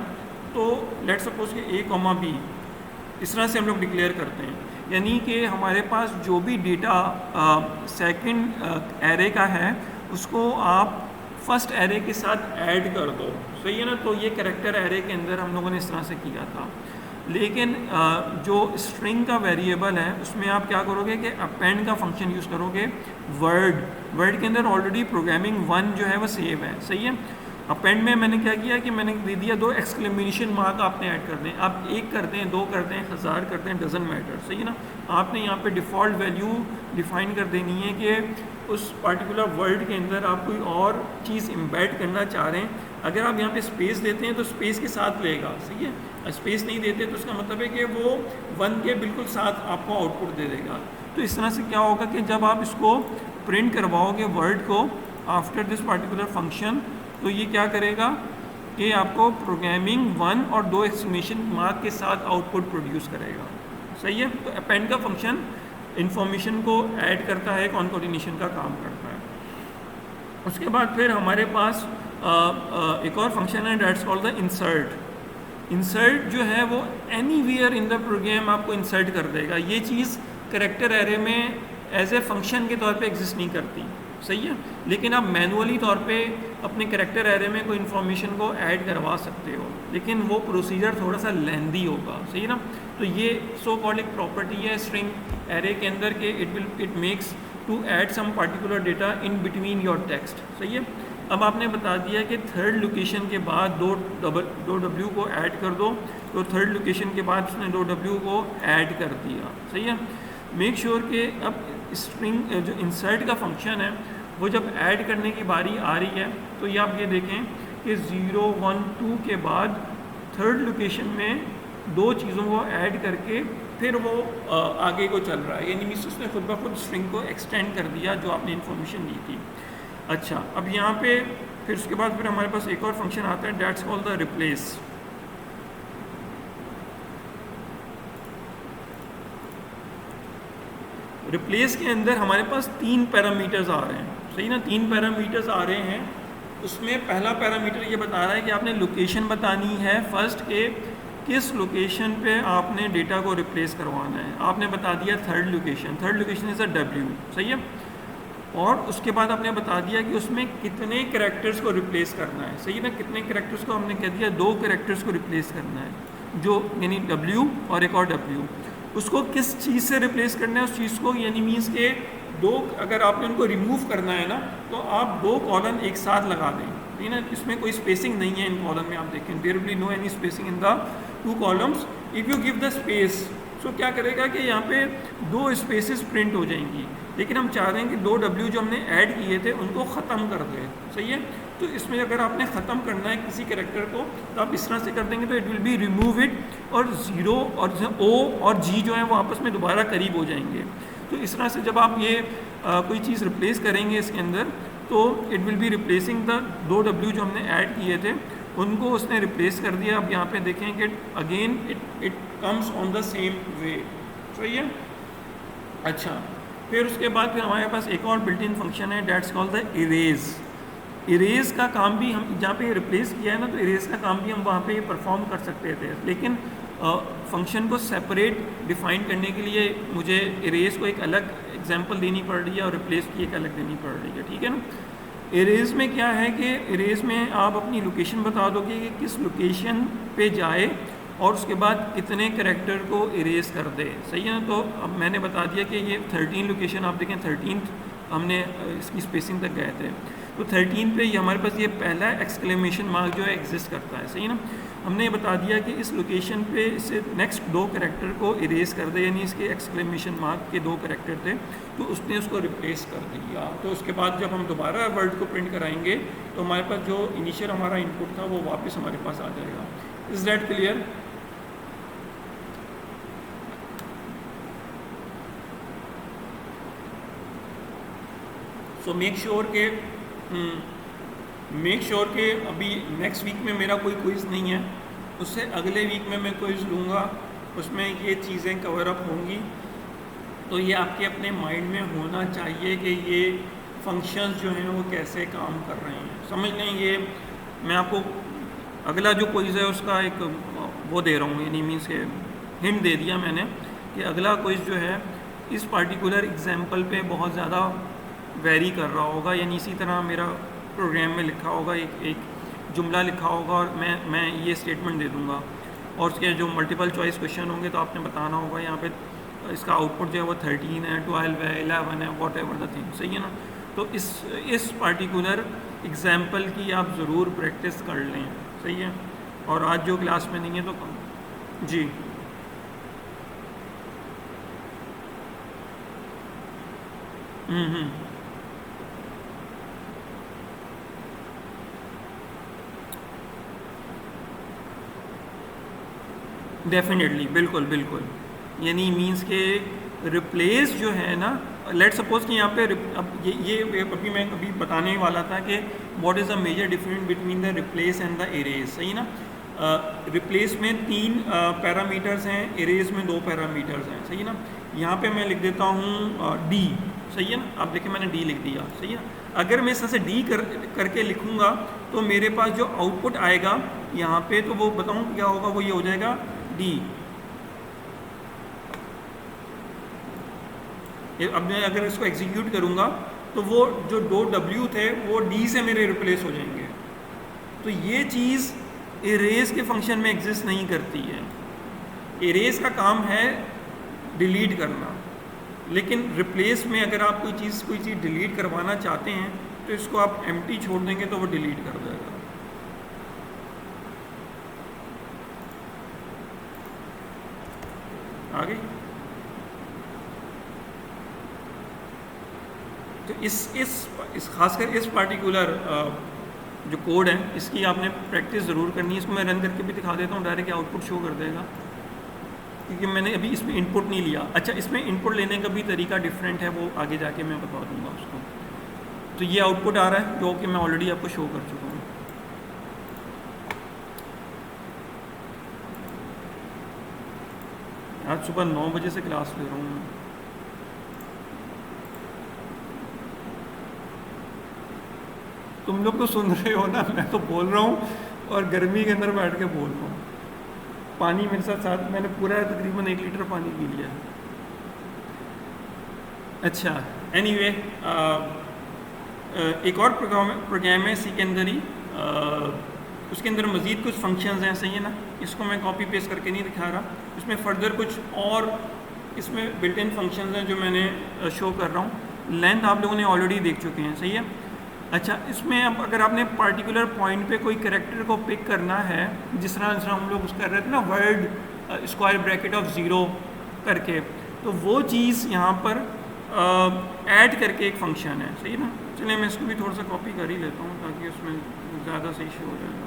तो लेट सपोज कि A, B इस तरह से हम लोग डिक्लेयर करते हैं, यानी कि हमारे पास जो भी डेटा सेकंड एरे का है उसको आप फर्स्ट एरे के साथ ऐड कर दो, सही है ना। तो ये करेक्टर एरे के अंदर हम लोगों ने इस तरह से किया था। लेकिन जो स्ट्रिंग का वेरिएबल है उसमें आप क्या करोगे कि अपेंड का फंक्शन यूज़ करोगे। वर्ड के अंदर ऑलरेडी प्रोग्रामिंग 1 जो है वो सेव है, सही है। अपेंड में मैंने क्या किया कि मैंने दे दिया 2 एक्सक्लेमेशन मार्क आपने ऐड कर दें। आप 1 कर दें, 2 कर दें, 1000 कर दें, डजंट मैटर, सही है ना। आपने यहाँ पे डिफ़ॉल्ट वैल्यू डिफ़ाइन कर देनी है कि उस पार्टिकुलर वर्ड के अंदर आप कोई और चीज़ एम्बेड करना चाह रहे हैं। अगर आप यहाँ पे स्पेस देते हैं तो स्पेस के साथ लेगा, सही है। स्पेस नहीं देते तो उसका मतलब है कि वो 1 के बिल्कुल साथ आपको आउटपुट दे देगा। तो इस तरह से क्या होगा कि जब आप इसको प्रिंट करवाओगे वर्ड को आफ्टर दिस पार्टिकुलर फंक्शन, तो ये क्या करेगा कि आपको प्रोग्रामिंग 1 और 2 एक्सक्लेमेशन मार्क के साथ आउटपुट प्रोड्यूस करेगा, सही है। तो अपेंड का फंक्शन इंफॉर्मेशन को ऐड करता है, कॉन्कॉर्डिनेशन का काम करता है। उसके बाद फिर हमारे पास एक और फंक्शन है, that's called the insert. Insert जो है वो एनीवेयर इन द प्रोग्राम आपको इंसर्ट कर देगा। ये चीज़ कैरेक्टर एरे में एज ए फंक्शन के तौर पे एग्जिस्ट नहीं करती, सही है, लेकिन आप मैनुअली तौर पे अपने कैरेक्टर एरे में कोई इन्फॉर्मेशन को ऐड करवा सकते हो, लेकिन वो प्रोसीजर थोड़ा सा लेंदी होगा, सही है ना। तो ये सो कॉल्ड एक प्रॉपर्टी है स्ट्रिंग एरे के अंदर के it makes to add some particular data in between your text, सही है। अब आपने बता दिया कि थर्ड लोकेशन के बाद दो W को ऐड कर दो, तो थर्ड लोकेशन के बाद उसने 2W को ऐड कर दिया, सही है। मेक श्योर कि अब स्ट्रिंग जो इंसर्ट का फंक्शन है वो जब ऐड करने की बारी आ रही है तो ये आप ये देखें कि 0, 1, 2 के बाद थर्ड लोकेशन में दो चीज़ों को ऐड करके फिर वो आगे को चल रहा है, यानी मीन्स उसने खुद ब खुद स्ट्रिंग को एक्सटेंड कर दिया जो आपने इन्फॉर्मेशन दी थी। अच्छा, अब यहाँ पे फिर उसके बाद फिर हमारे पास एक और फंक्शन आता है, that's called the replace. Replace के अंदर हमारे पास 3 पैरामीटर्स आ रहे हैं, सही ना, 3 पैरामीटर्स आ रहे हैं। उसमें पहला पैरामीटर ये बता रहा है कि आपने लोकेशन बतानी है फर्स्ट के किस लोकेशन पे आपने डेटा को रिप्लेस करवाना है। आपने बता दिया third location is a W, सही है। और उसके बाद आपने बता दिया कि उसमें कितने कैरेक्टर्स को रिप्लेस करना है, सही है ना। कितने कैरेक्टर्स को हमने कह दिया, 2 कैरेक्टर्स को रिप्लेस करना है, जो यानी W और एक और W। उसको किस चीज़ से रिप्लेस करना है उस चीज़ को, यानी मीन्स के दो, अगर आपने उनको रिमूव करना है ना तो आप 2 कॉलम एक साथ लगा दें, ठीक है ना। इसमें कोई स्पेसिंग नहीं है इन कॉलम में, आप देखें there will be no any spacing in the 2 columns if you give the space. So क्या करेगा कि यहाँ पे 2 स्पेसेस प्रिंट हो जाएंगी, लेकिन हम चाह रहे हैं कि 2W जो हमने ऐड किए थे उनको ख़त्म कर दें, सही है। तो इसमें अगर आपने ख़त्म करना है किसी कैरेक्टर को तो आप इस तरह से कर देंगे तो it will be remove it, और 0 और O और G जो है वो आपस में दोबारा करीब हो जाएंगे। तो इस तरह से जब आप ये कोई चीज़ रिप्लेस करेंगे इसके अंदर तो it will B replacing the 2W जो हमने ऐड किए थे उनको उसने रिप्लेस कर दिया। अब यहाँ पे देखें कि again it comes on the same way, सही है। अच्छा, फिर उसके बाद फिर हमारे पास एक और बिल्ट इन फंक्शन है, that's called the erase. Erase का काम भी हम जहाँ पे रिप्लेस किया है ना, तो इरेज का काम भी हम वहाँ पे परफॉर्म कर सकते थे, लेकिन फंक्शन को सेपरेट डिफाइन करने के लिए मुझे इरेज को एक अलग एग्जांपल देनी पड़ रही है और रिप्लेस की एक अलग देनी पड़ रही है, ठीक है ना। इरेज में क्या है कि इरेज में आप अपनी लोकेशन बता दोगे कि किस लोकेशन पे जाए और उसके बाद कितने कैरेक्टर को इरेज कर दे, सही है ना। तो अब मैंने बता दिया कि ये 13 लोकेशन, आप देखें 13 हमने इसकी स्पेसिंग तक गए थे, तो 13 पे ये हमारे पास ये पहला एक्सक्लेमेशन मार्क जो है एग्जिस्ट करता है, सही ना। हमने ये बता दिया कि इस लोकेशन पे इससे नेक्स्ट 2 कैरेक्टर को इरेज कर दे, यानी इसके एक्सक्लेमेशन मार्क के 2 कैरेक्टर थे तो उसने उसको रिप्लेस कर दिया। तो उसके बाद जब हम दोबारा वर्ड को प्रिंट कराएंगे तो हमारे पास जो इनिशियल हमारा इनपुट था वो वापस हमारे पास आ जाएगा। Is that clear? So make sure के अभी नेक्स्ट वीक में मेरा कोई क्विज़ नहीं है, उससे अगले वीक में मैं क्विज़ लूँगा, उसमें ये चीज़ें कवर अप होंगी। तो ये आपके अपने माइंड में होना चाहिए कि ये फंक्शंस जो हैं वो कैसे काम कर रहे हैं, समझ लें। ये मैं आपको अगला जो क्विज़ है उसका एक वो दे रहा हूँ, यानी मीन्स के हिंट दे दिया मैंने कि अगला क्विज़ जो है इस पार्टिकुलर एग्जाम्पल पे बहुत ज़्यादा वेरी कर रहा होगा, यानी इसी तरह मेरा प्रोग्राम में लिखा होगा, एक जुमला लिखा होगा और मैं ये स्टेटमेंट दे दूँगा और उसके जो मल्टीपल चॉइस क्वेश्चन होंगे तो आपने बताना होगा यहाँ पे इसका आउटपुट जो है वो 13 है, 12 है, 11 है, वॉट एवर द थिंग, सही है ना। तो इस पार्टिकुलर एग्जाम्पल की आप ज़रूर प्रैक्टिस कर लें, सही है। और आज जो क्लास में नहीं है तो जी डेफिनेटली, बिल्कुल बिल्कुल, यानी मींस के रिप्लेस जो है ना, लेट सपोज कि यहाँ पे अब ये अभी मैं अभी बताने वाला था कि what is the major difference between the replace and the erase, सही ना। रिप्लेस में 3 पैरामीटर्स हैं, इरेज में 2 पैरामीटर्स हैं, सही ना। यहाँ पे मैं लिख देता हूँ D, सही है ना। आप देखिए मैंने डी लिख दिया, सही है। अगर मैं इस तरह से डी करके लिखूंगा तो मेरे पास जो आउटपुट आएगा यहाँ पे, तो वो बताऊँ क्या होगा, वो ये हो जाएगा डी। अब मैं अगर इसको एग्जीक्यूट करूँगा तो वो जो दो डब्ल्यू थे वो डी से मेरे रिप्लेस हो जाएंगे। तो ये चीज़ इरेज के फंक्शन में एग्जिस्ट नहीं करती है। इरेज का काम है डिलीट करना, लेकिन रिप्लेस में अगर आप कोई चीज़ डिलीट करवाना चाहते हैं तो इसको आप एम्प्टी छोड़ देंगे तो वो डिलीट कर देगा। आगे तो इस खासकर इस पार्टिकुलर जो कोड है इसकी आपने प्रैक्टिस ज़रूर करनी है। इसको मैं रन करके भी दिखा देता हूँ, डायरेक्ट आउटपुट शो कर देगा, क्योंकि मैंने अभी इसमें इनपुट नहीं लिया। अच्छा, इसमें इनपुट लेने का भी तरीका डिफरेंट है, वो आगे जाके मैं बता दूंगा उसको। तो ये आउटपुट आ रहा है जो कि मैं ऑलरेडी आपको शो कर चुका हूँ। आज सुबह 9 बजे से क्लास ले रहा हूँ मैं। तुम लोग तो सुन रहे हो ना, मैं तो बोल रहा हूँ और गर्मी के अंदर बैठ के बोल रहा हूँ। पानी मेरे साथ मैंने पूरा तकरीबन 1 लीटर पानी पी लिया। अच्छा, एनीवे, एक और प्रोग्राम है सी के अंदर ही, उसके अंदर मज़ीद कुछ फंक्शंस हैं, सही है ना। इसको मैं कॉपी पेस्ट करके नहीं दिखा रहा, इसमें फर्दर कुछ और इसमें बिल्ट इन फंक्शंस हैं जो मैंने शो कर रहा हूँ। लेंथ आप लोगों ने ऑलरेडी देख चुके हैं, सही है। अच्छा, इसमें अब अगर आपने पार्टिकुलर पॉइंट पे कोई कैरेक्टर को पिक करना है, जिस तरह हम लोग उसका कर रहे थे ना, word square bracket of zero करके, तो वो चीज़ यहाँ पर ऐड करके एक फंक्शन है, सही ना। चलिए मैं इसको भी थोड़ा सा कॉपी कर ही लेता हूँ ताकि उसमें ज़्यादा सही शो हो जाएगा।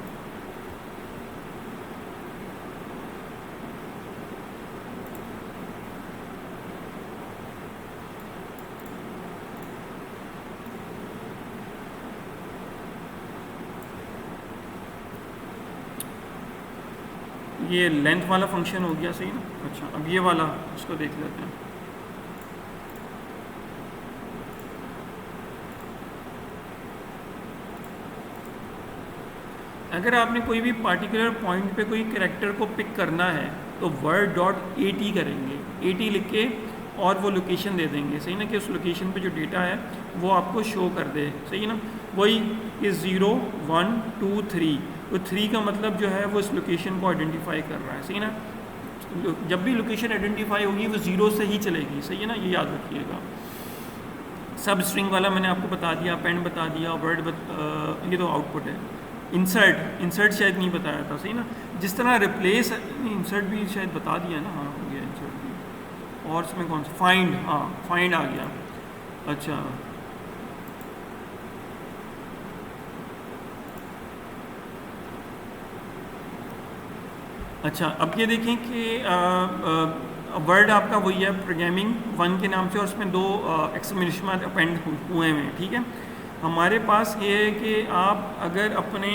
ये लेंथ वाला फंक्शन हो गया, सही ना। अच्छा, अब ये वाला इसको देख लेते हैं। अगर आपने कोई भी पार्टिकुलर पॉइंट पे कोई कैरेक्टर को पिक करना है तो वर्ड डॉट AT करेंगे, AT लिख के और वो लोकेशन दे देंगे, सही ना, कि उस लोकेशन पे जो डेटा है वो आपको शो कर दे, सही ना। वही ये 0 1 2 3, तो 3 का मतलब जो है वो इस लोकेशन को आइडेंटिफाई कर रहा है, सही ना। जब भी लोकेशन आइडेंटिफाई होगी वो 0 से ही चलेगी, सही है ना, ये याद रखिएगा। सब स्ट्रिंग वाला मैंने आपको बता दिया, पेंड बता दिया, वर्ड ये तो आउटपुट है। इंसर्ट शायद नहीं बताया था, सही ना। जिस तरह रिप्लेस, इंसर्ट भी शायद बता दिया ना, हाँ हो गया इंसर्ट भी। और इसमें कौन सा, फाइंड, हाँ फाइंड आ गया। अच्छा, अच्छा, अब ये देखें कि वर्ड आपका वही है प्रोग्रामिंग 1 के नाम से, और उसमें 2 एक्सक्लेमेशन मार्क अपेंड हुए हैं, ठीक है। हमारे पास ये है कि आप अगर अपने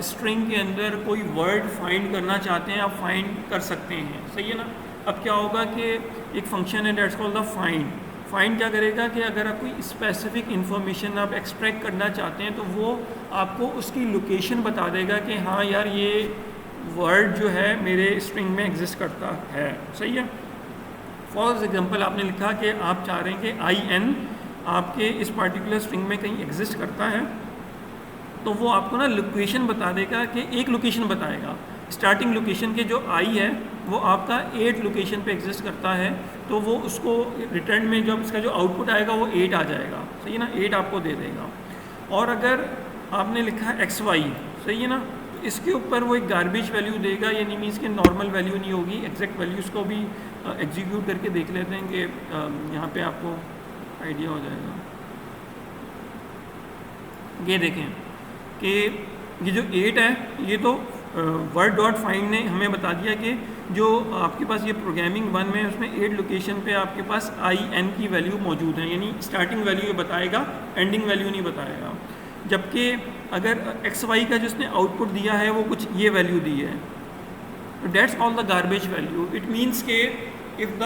स्ट्रिंग के अंदर कोई वर्ड फाइंड करना चाहते हैं, आप फाइंड कर सकते हैं, सही है ना। अब क्या होगा कि एक फंक्शन है that's called the find. Find क्या करेगा कि अगर आप कोई स्पेसिफिक इंफॉर्मेशन आप एक्सट्रैक्ट करना चाहते हैं तो वो आपको उसकी लोकेशन बता देगा कि हाँ यार ये वर्ड जो है मेरे स्ट्रिंग में एग्जिस्ट करता है, सही है। फॉर एग्जांपल आपने लिखा कि आप चाह रहे हैं कि IN आपके इस पार्टिकुलर स्ट्रिंग में कहीं एग्जिस्ट करता है, तो वो आपको ना लोकेशन बता देगा, कि एक लोकेशन बताएगा। स्टार्टिंग लोकेशन के जो I है वो आपका 8 लोकेशन पे एग्जिस्ट करता है, तो वो उसको रिटर्न में जब इसका जो आउटपुट आएगा वो 8 आ जाएगा, सही है ना, 8 आपको दे देगा। और अगर आपने लिखा XY, सही है ना, तो इसके ऊपर वो एक गार्बेज वैल्यू देगा, यानी मीन्स कि नॉर्मल वैल्यू नहीं होगी, एग्जैक्ट वैल्यूज़ को भी एग्जीक्यूट करके देख लेते हैं कि यहाँ पे आपको आइडिया हो जाएगा। ये देखें कि ये जो 8 है ये तो वर्ड डॉट फाइंड ने हमें बता दिया कि जो आपके पास ये प्रोग्रामिंग 1 में उसमें 8 लोकेशन पे आपके पास IN की वैल्यू मौजूद है, यानी स्टार्टिंग वैल्यू ये बताएगा, एंडिंग वैल्यू नहीं बताएगा। जबकि अगर XY का जिसने आउटपुट दिया है वो कुछ ये वैल्यू दी है, that's all the garbage value. It means के if the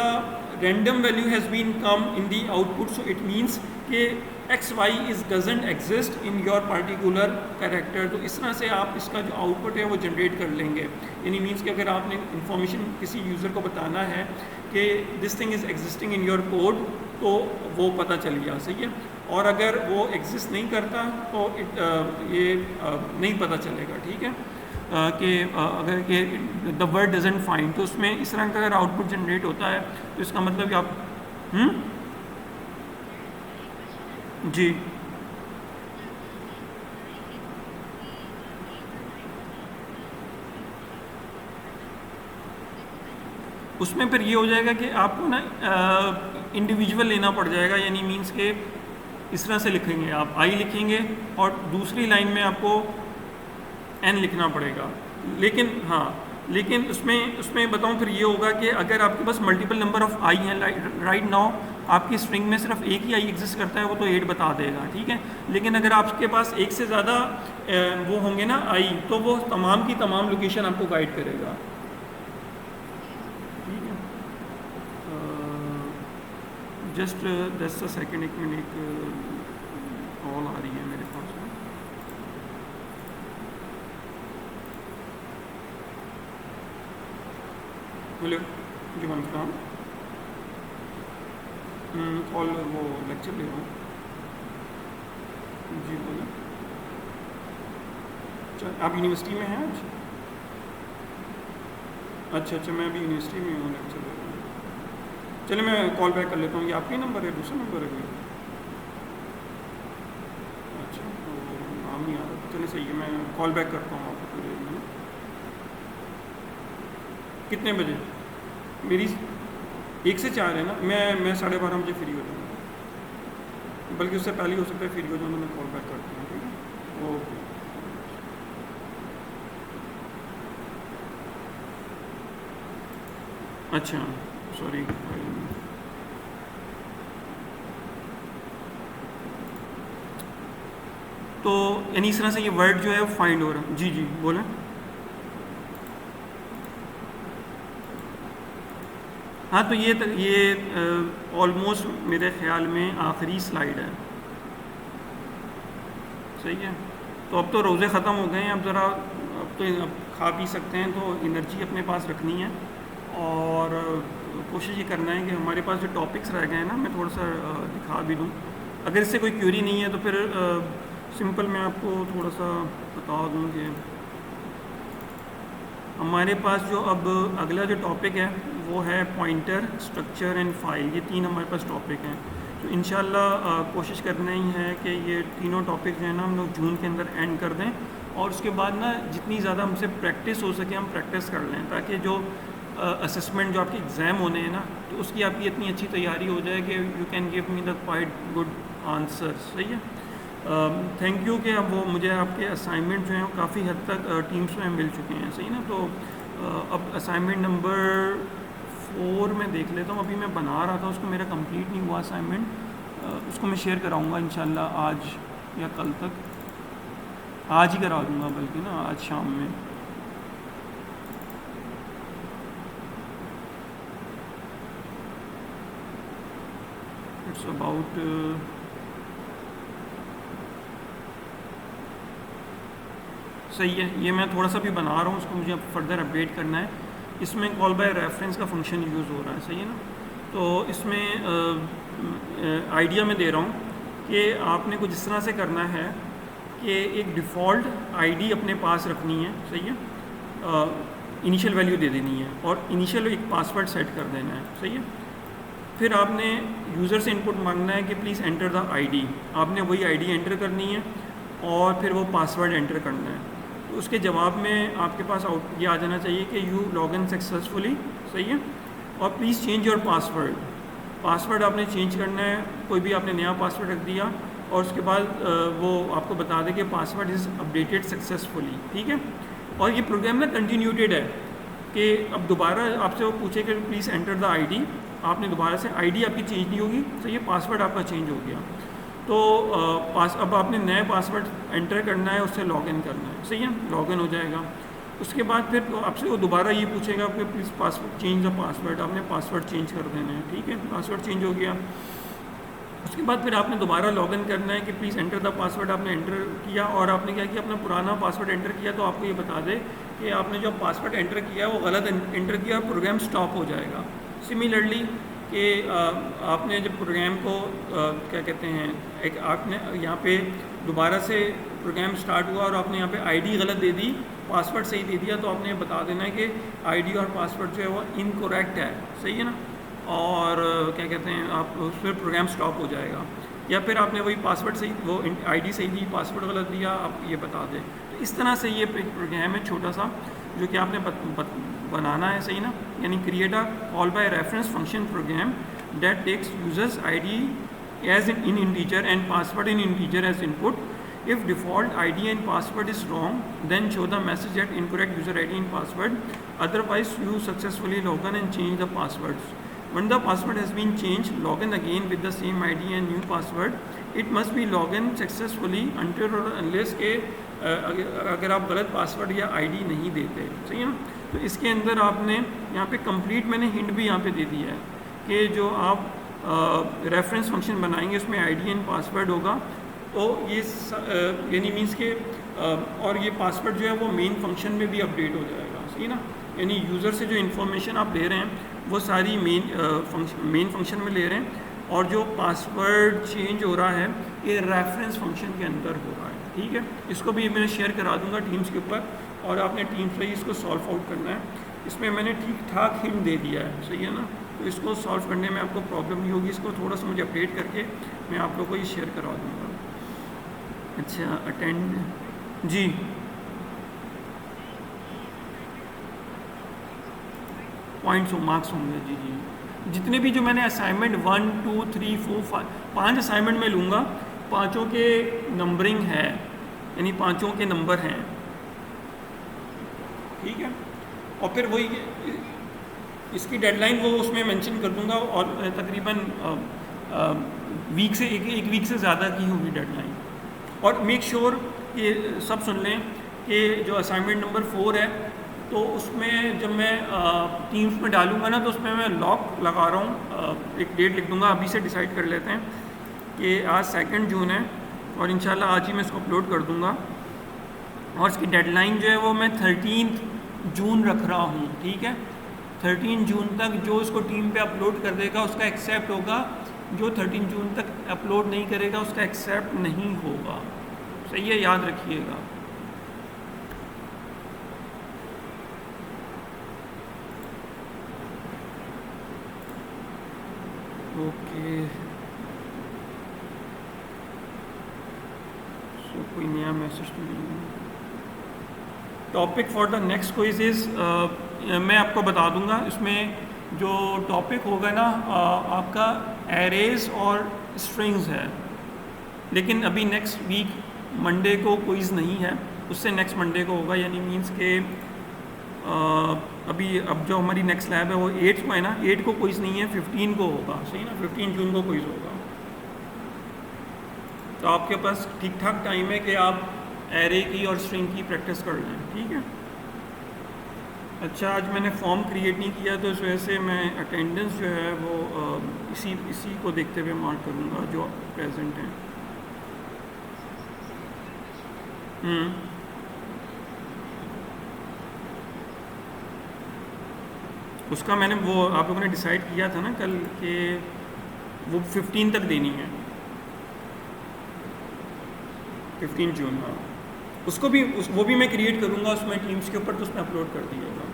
random value has been come in the output, so it means कि X Y is doesn't exist in your particular character. तो इस तरह से आप इसका जो आउटपुट है वो जनरेट कर लेंगे। यानी मीन्स कि अगर आपने इंफॉर्मेशन किसी यूज़र को बताना है कि this thing is existing in your code, तो वो पता चल गया, सही है। और अगर वो एग्जिस्ट नहीं करता तो ये नहीं पता चलेगा, ठीक है। कि अगर कि द वर्ड डजेंट फाइंड, तो उसमें इस तरह का अगर आउटपुट जनरेट होता है तो इसका मतलब कि आप जी उसमें फिर ये हो जाएगा कि आपको ना इंडिविजुअल लेना पड़ जाएगा। यानी मीन्स के इस तरह से लिखेंगे आप, आई लिखेंगे और दूसरी लाइन में आपको एन लिखना पड़ेगा। लेकिन हाँ, लेकिन उसमें बताऊँ फिर ये होगा कि अगर आपके पास मल्टीपल नंबर ऑफ आई हैं, राइट नाउ आपकी स्ट्रिंग में सिर्फ एक ही आई एग्जिस्ट करता है, वो तो 8 बता देगा, ठीक है। लेकिन अगर आपके पास एक से ज़्यादा वो होंगे ना आई, तो वो तमाम की तमाम लोकेशन आपको गाइड करेगा, ठीक है। जस्ट 10 सेकेंड, एक मिनट, कॉल आ रही है मेरे पास। हेलो जी, वालेकुम। कॉल वो लेक्चर ले रहा हूँ जी, बोले। आप यूनिवर्सिटी में हैं आज? अच्छा, मैं अभी यूनिवर्सिटी में हूँ, लेक्चर ले रहा हूँ। चलिए मैं कॉल बैक कर लेता हूँ। ये आपका ही नंबर है, दूसरा नंबर है कोई? अच्छा, तो नाम नहीं आ रहा। चलिए सही है, मैं कॉल बैक करता हूँ आपको थोड़ी देर में। कितने बजे? मेरी 1 से 4 है ना, मैं 12:30 बजे फ्री हो जाऊँगा, बल्कि उससे पहले हो सकता है फ्री हो जाऊँ, तो मैं कॉल बैक करता हूँ, ठीक है। ओके। अच्छा, सॉरी। तो यानी इस तरह से ये वर्ड जो है फाइंड हो रहा है। जी जी बोलें। हाँ, तो ये ऑलमोस्ट मेरे ख़्याल में आखिरी स्लाइड है, सही है। तो अब तो रोज़े ख़त्म हो गए हैं, अब अब खा पी सकते हैं, तो एनर्जी अपने पास रखनी है और कोशिश ये करना है कि हमारे पास जो टॉपिक्स रह गए हैं ना, मैं थोड़ा सा दिखा भी दूँ। अगर इससे कोई क्यूरी नहीं है तो फिर सिंपल मैं आपको थोड़ा सा बता दूँ कि हमारे पास जो अब अगला जो टॉपिक है वो है पॉइंटर, स्ट्रक्चर एंड फाइल। ये 3 हमारे पास टॉपिक हैं। तो इंशाल्लाह कोशिश करना ही है कि ये तीनों टॉपिक जो है ना हम लोग जून के अंदर एंड कर दें, और उसके बाद ना जितनी ज़्यादा हमसे प्रैक्टिस हो सके हम प्रैक्टिस कर लें, ताकि जो असेसमेंट जो आपके एग्ज़ाम होने हैं ना, तो उसकी आपकी इतनी अच्छी तैयारी हो जाए कि you can give me the quite good answer, सही है। थैंक यू कि अब वो मुझे आपके असाइनमेंट जो हैं काफ़ी हद तक टीम्स में मिल चुके हैं, सही ना। तो अब असाइनमेंट नंबर 4 में देख लेता हूँ। अभी मैं बना रहा था उसको, मेरा कंप्लीट नहीं हुआ असाइनमेंट। उसको मैं शेयर कराऊँगा इंशाल्लाह आज या कल तक, आज ही करा दूँगा बल्कि ना, आज शाम में। इट्स अबाउट सही है। ये मैं थोड़ा सा भी बना रहा हूँ, उसको मुझे फर्दर अपडेट करना है। इसमें कॉल बाय रेफरेंस का फंक्शन यूज़ हो रहा है, सही है ना। तो इसमें आइडिया मैं दे रहा हूँ कि आपने कुछ इस तरह से करना है कि एक डिफ़ॉल्ट आईडी अपने पास रखनी है, सही है। इनिशियल वैल्यू दे देनी है और इनिशियल एक पासवर्ड सेट कर देना है, सही है। फिर आपने यूज़र से इनपुट मांगना है कि प्लीज़ एंटर द आईडी। आपने वही आईडी एंटर करनी है और फिर वो पासवर्ड एंटर करना है। तो उसके जवाब में आपके पास आउट ये आ जाना चाहिए कि यू लॉग इन सक्सेसफुली, सही है। और please change your password. Password आपने चेंज करना है, कोई भी आपने नया पासवर्ड रख दिया और उसके बाद वो आपको बता दे कि पासवर्ड इज़ अपडेटेड सक्सेसफुली, ठीक है। और ये प्रोग्राम ना कंटिन्यूटेड है कि अब दोबारा आपसे वो पूछे कि प्लीज़ एंटर द आईडी, आपने दोबारा से आईडी आपकी चेंज नहीं होगी, तो ये पासवर्ड आपका चेंज हो गया। तो अब आपने नया पासवर्ड एंटर करना है, उससे लॉगिन करना है, सही है। लॉगिन हो जाएगा उसके बाद फिर आपसे वो दोबारा ये पूछेगा कि please password change the password, आपने पासवर्ड चेंज कर देना है, ठीक है, पासवर्ड चेंज हो गया। उसके बाद फिर आपने दोबारा लॉगिन करना है कि प्लीज़ एंटर द पासवर्ड, आपने एंटर किया और आपने क्या किया, अपना पुराना पासवर्ड एंटर किया तो आपको ये बता दे कि आपने जो पासवर्ड एंटर किया वो गलत एंटर किया और प्रोग्राम स्टॉप हो जाएगा। सिमिलरली कि आपने जब प्रोग्राम को क्या कहते हैं, एक आपने यहाँ पे दोबारा से प्रोग्राम स्टार्ट हुआ और आपने यहाँ पे आईडी गलत दे दी, पासवर्ड सही दे दिया, तो आपने बता देना है कि आईडी और पासवर्ड जो है वो इनकरेक्ट है, सही है ना, और क्या कहते हैं आप उस पर प्रोग्राम स्टॉप हो जाएगा। या फिर आपने वही पासवर्ड सही, वो आईडी सही दी, पासवर्ड गलत दिया, आप ये बता दें। तो इस तरह से ये प्रोग्राम है छोटा सा जो कि आपने बनाना है, सही ना, यानी create a call by reference function program that takes users ID as in integer and password in integer as input. If default ID and password is wrong, then show the message that incorrect user ID and password. Otherwise, you successfully log in and change the passwords. When the password has been changed, log in again with the same ID and new password. It must be log in successfully until or unless के अगर आप गलत password या ID नहीं देते, सही है ना। तो इसके अंदर आपने यहाँ पे कंप्लीट, मैंने हिंट भी यहाँ पे दे दिया है कि जो आप रेफरेंस फंक्शन बनाएंगे उसमें आईडी एंड पासवर्ड होगा, तो ये यानी मीन्स के और ये पासवर्ड जो है वो मेन फंक्शन में भी अपडेट हो जाएगा, सही ना, यानी यूज़र से जो इन्फॉर्मेशन आप ले रहे हैं वो सारी मेन फंक्शन में ले रहे हैं, और जो पासवर्ड चेंज हो रहा है ये रेफरेंस फंक्शन के अंदर हो रहा है, ठीक है। इसको भी मैं शेयर करा दूंगा टीम्स के ऊपर और आपने टीम्स से ही इसको सॉल्व आउट करना है। इसमें मैंने ठीक ठाक हिंट दे दिया है, सही है ना, तो इसको सॉल्व करने में आपको प्रॉब्लम नहीं होगी। इसको थोड़ा सा मुझे अपडेट करके मैं आप लोगों को ये शेयर करा दूँगा। अच्छा, अटेंड जी, पॉइंट्स मार्क्स होंगे जी जी, जितने भी जो मैंने असाइनमेंट 1 2 3 4 5 असाइनमेंट में लूँगा, पाँचों के नंबरिंग है, यानी पाँचों के नंबर हैं, ठीक है। और फिर वही इसकी डेडलाइन वो उसमें मेंशन कर दूंगा, और तकरीबन वीक से एक वीक से ज़्यादा की होगी डेडलाइन। और मेक श्योर ये सब सुन लें कि जो असाइनमेंट नंबर 4 है, तो उसमें जब मैं टीम्स में डालूंगा ना, तो उसमें मैं लॉक लगा रहा हूँ, एक डेट लिख दूंगा, अभी से डिसाइड कर लेते हैं कि आज 2 जून है और इंशाल्लाह आज ही मैं इसको अपलोड कर दूंगा। और इसकी डेडलाइन जो है वो मैं 13 जून रख रहा हूँ, ठीक है। 13 जून तक जो इसको टीम पे अपलोड कर देगा उसका एक्सेप्ट होगा, जो 13 जून तक अपलोड नहीं करेगा उसका एक्सेप्ट नहीं होगा, सही है, याद रखिएगा। ओके, सो कोई नया मैसेज तो नहीं। Topic for the next quiz is, मैं आपको बता दूंगा, इसमें जो टॉपिक होगा ना आपका एरेज और स्ट्रिंग्स है, लेकिन अभी नेक्स्ट वीक मंडे को क्विज नहीं है, उससे नेक्स्ट मंडे को होगा, यानी मींस के अभी अब जो हमारी नेक्स्ट लैब है वो 8 को है ना, 8 को क्विज नहीं है, 15 को होगा, सही ना, 15 जून को क्विज होगा। तो आपके पास ठीक ठाक टाइम है कि आप एरे की और स्ट्रिंग की प्रैक्टिस कर लें, ठीक है। अच्छा, आज मैंने फॉर्म क्रिएट नहीं किया तो इस वजह से मैं अटेंडेंस जो है वो इसी को देखते हुए मार्क करूँगा जो प्रेजेंट हैं। उसका मैंने वो आप लोगों ने डिसाइड किया था ना कल कि वो 15 तक देनी है, 15 जून। हाँ, उसको भी वो भी मैं क्रिएट करूँगा उसमें टीम्स के ऊपर, तो उसमें अपलोड कर दिएगा।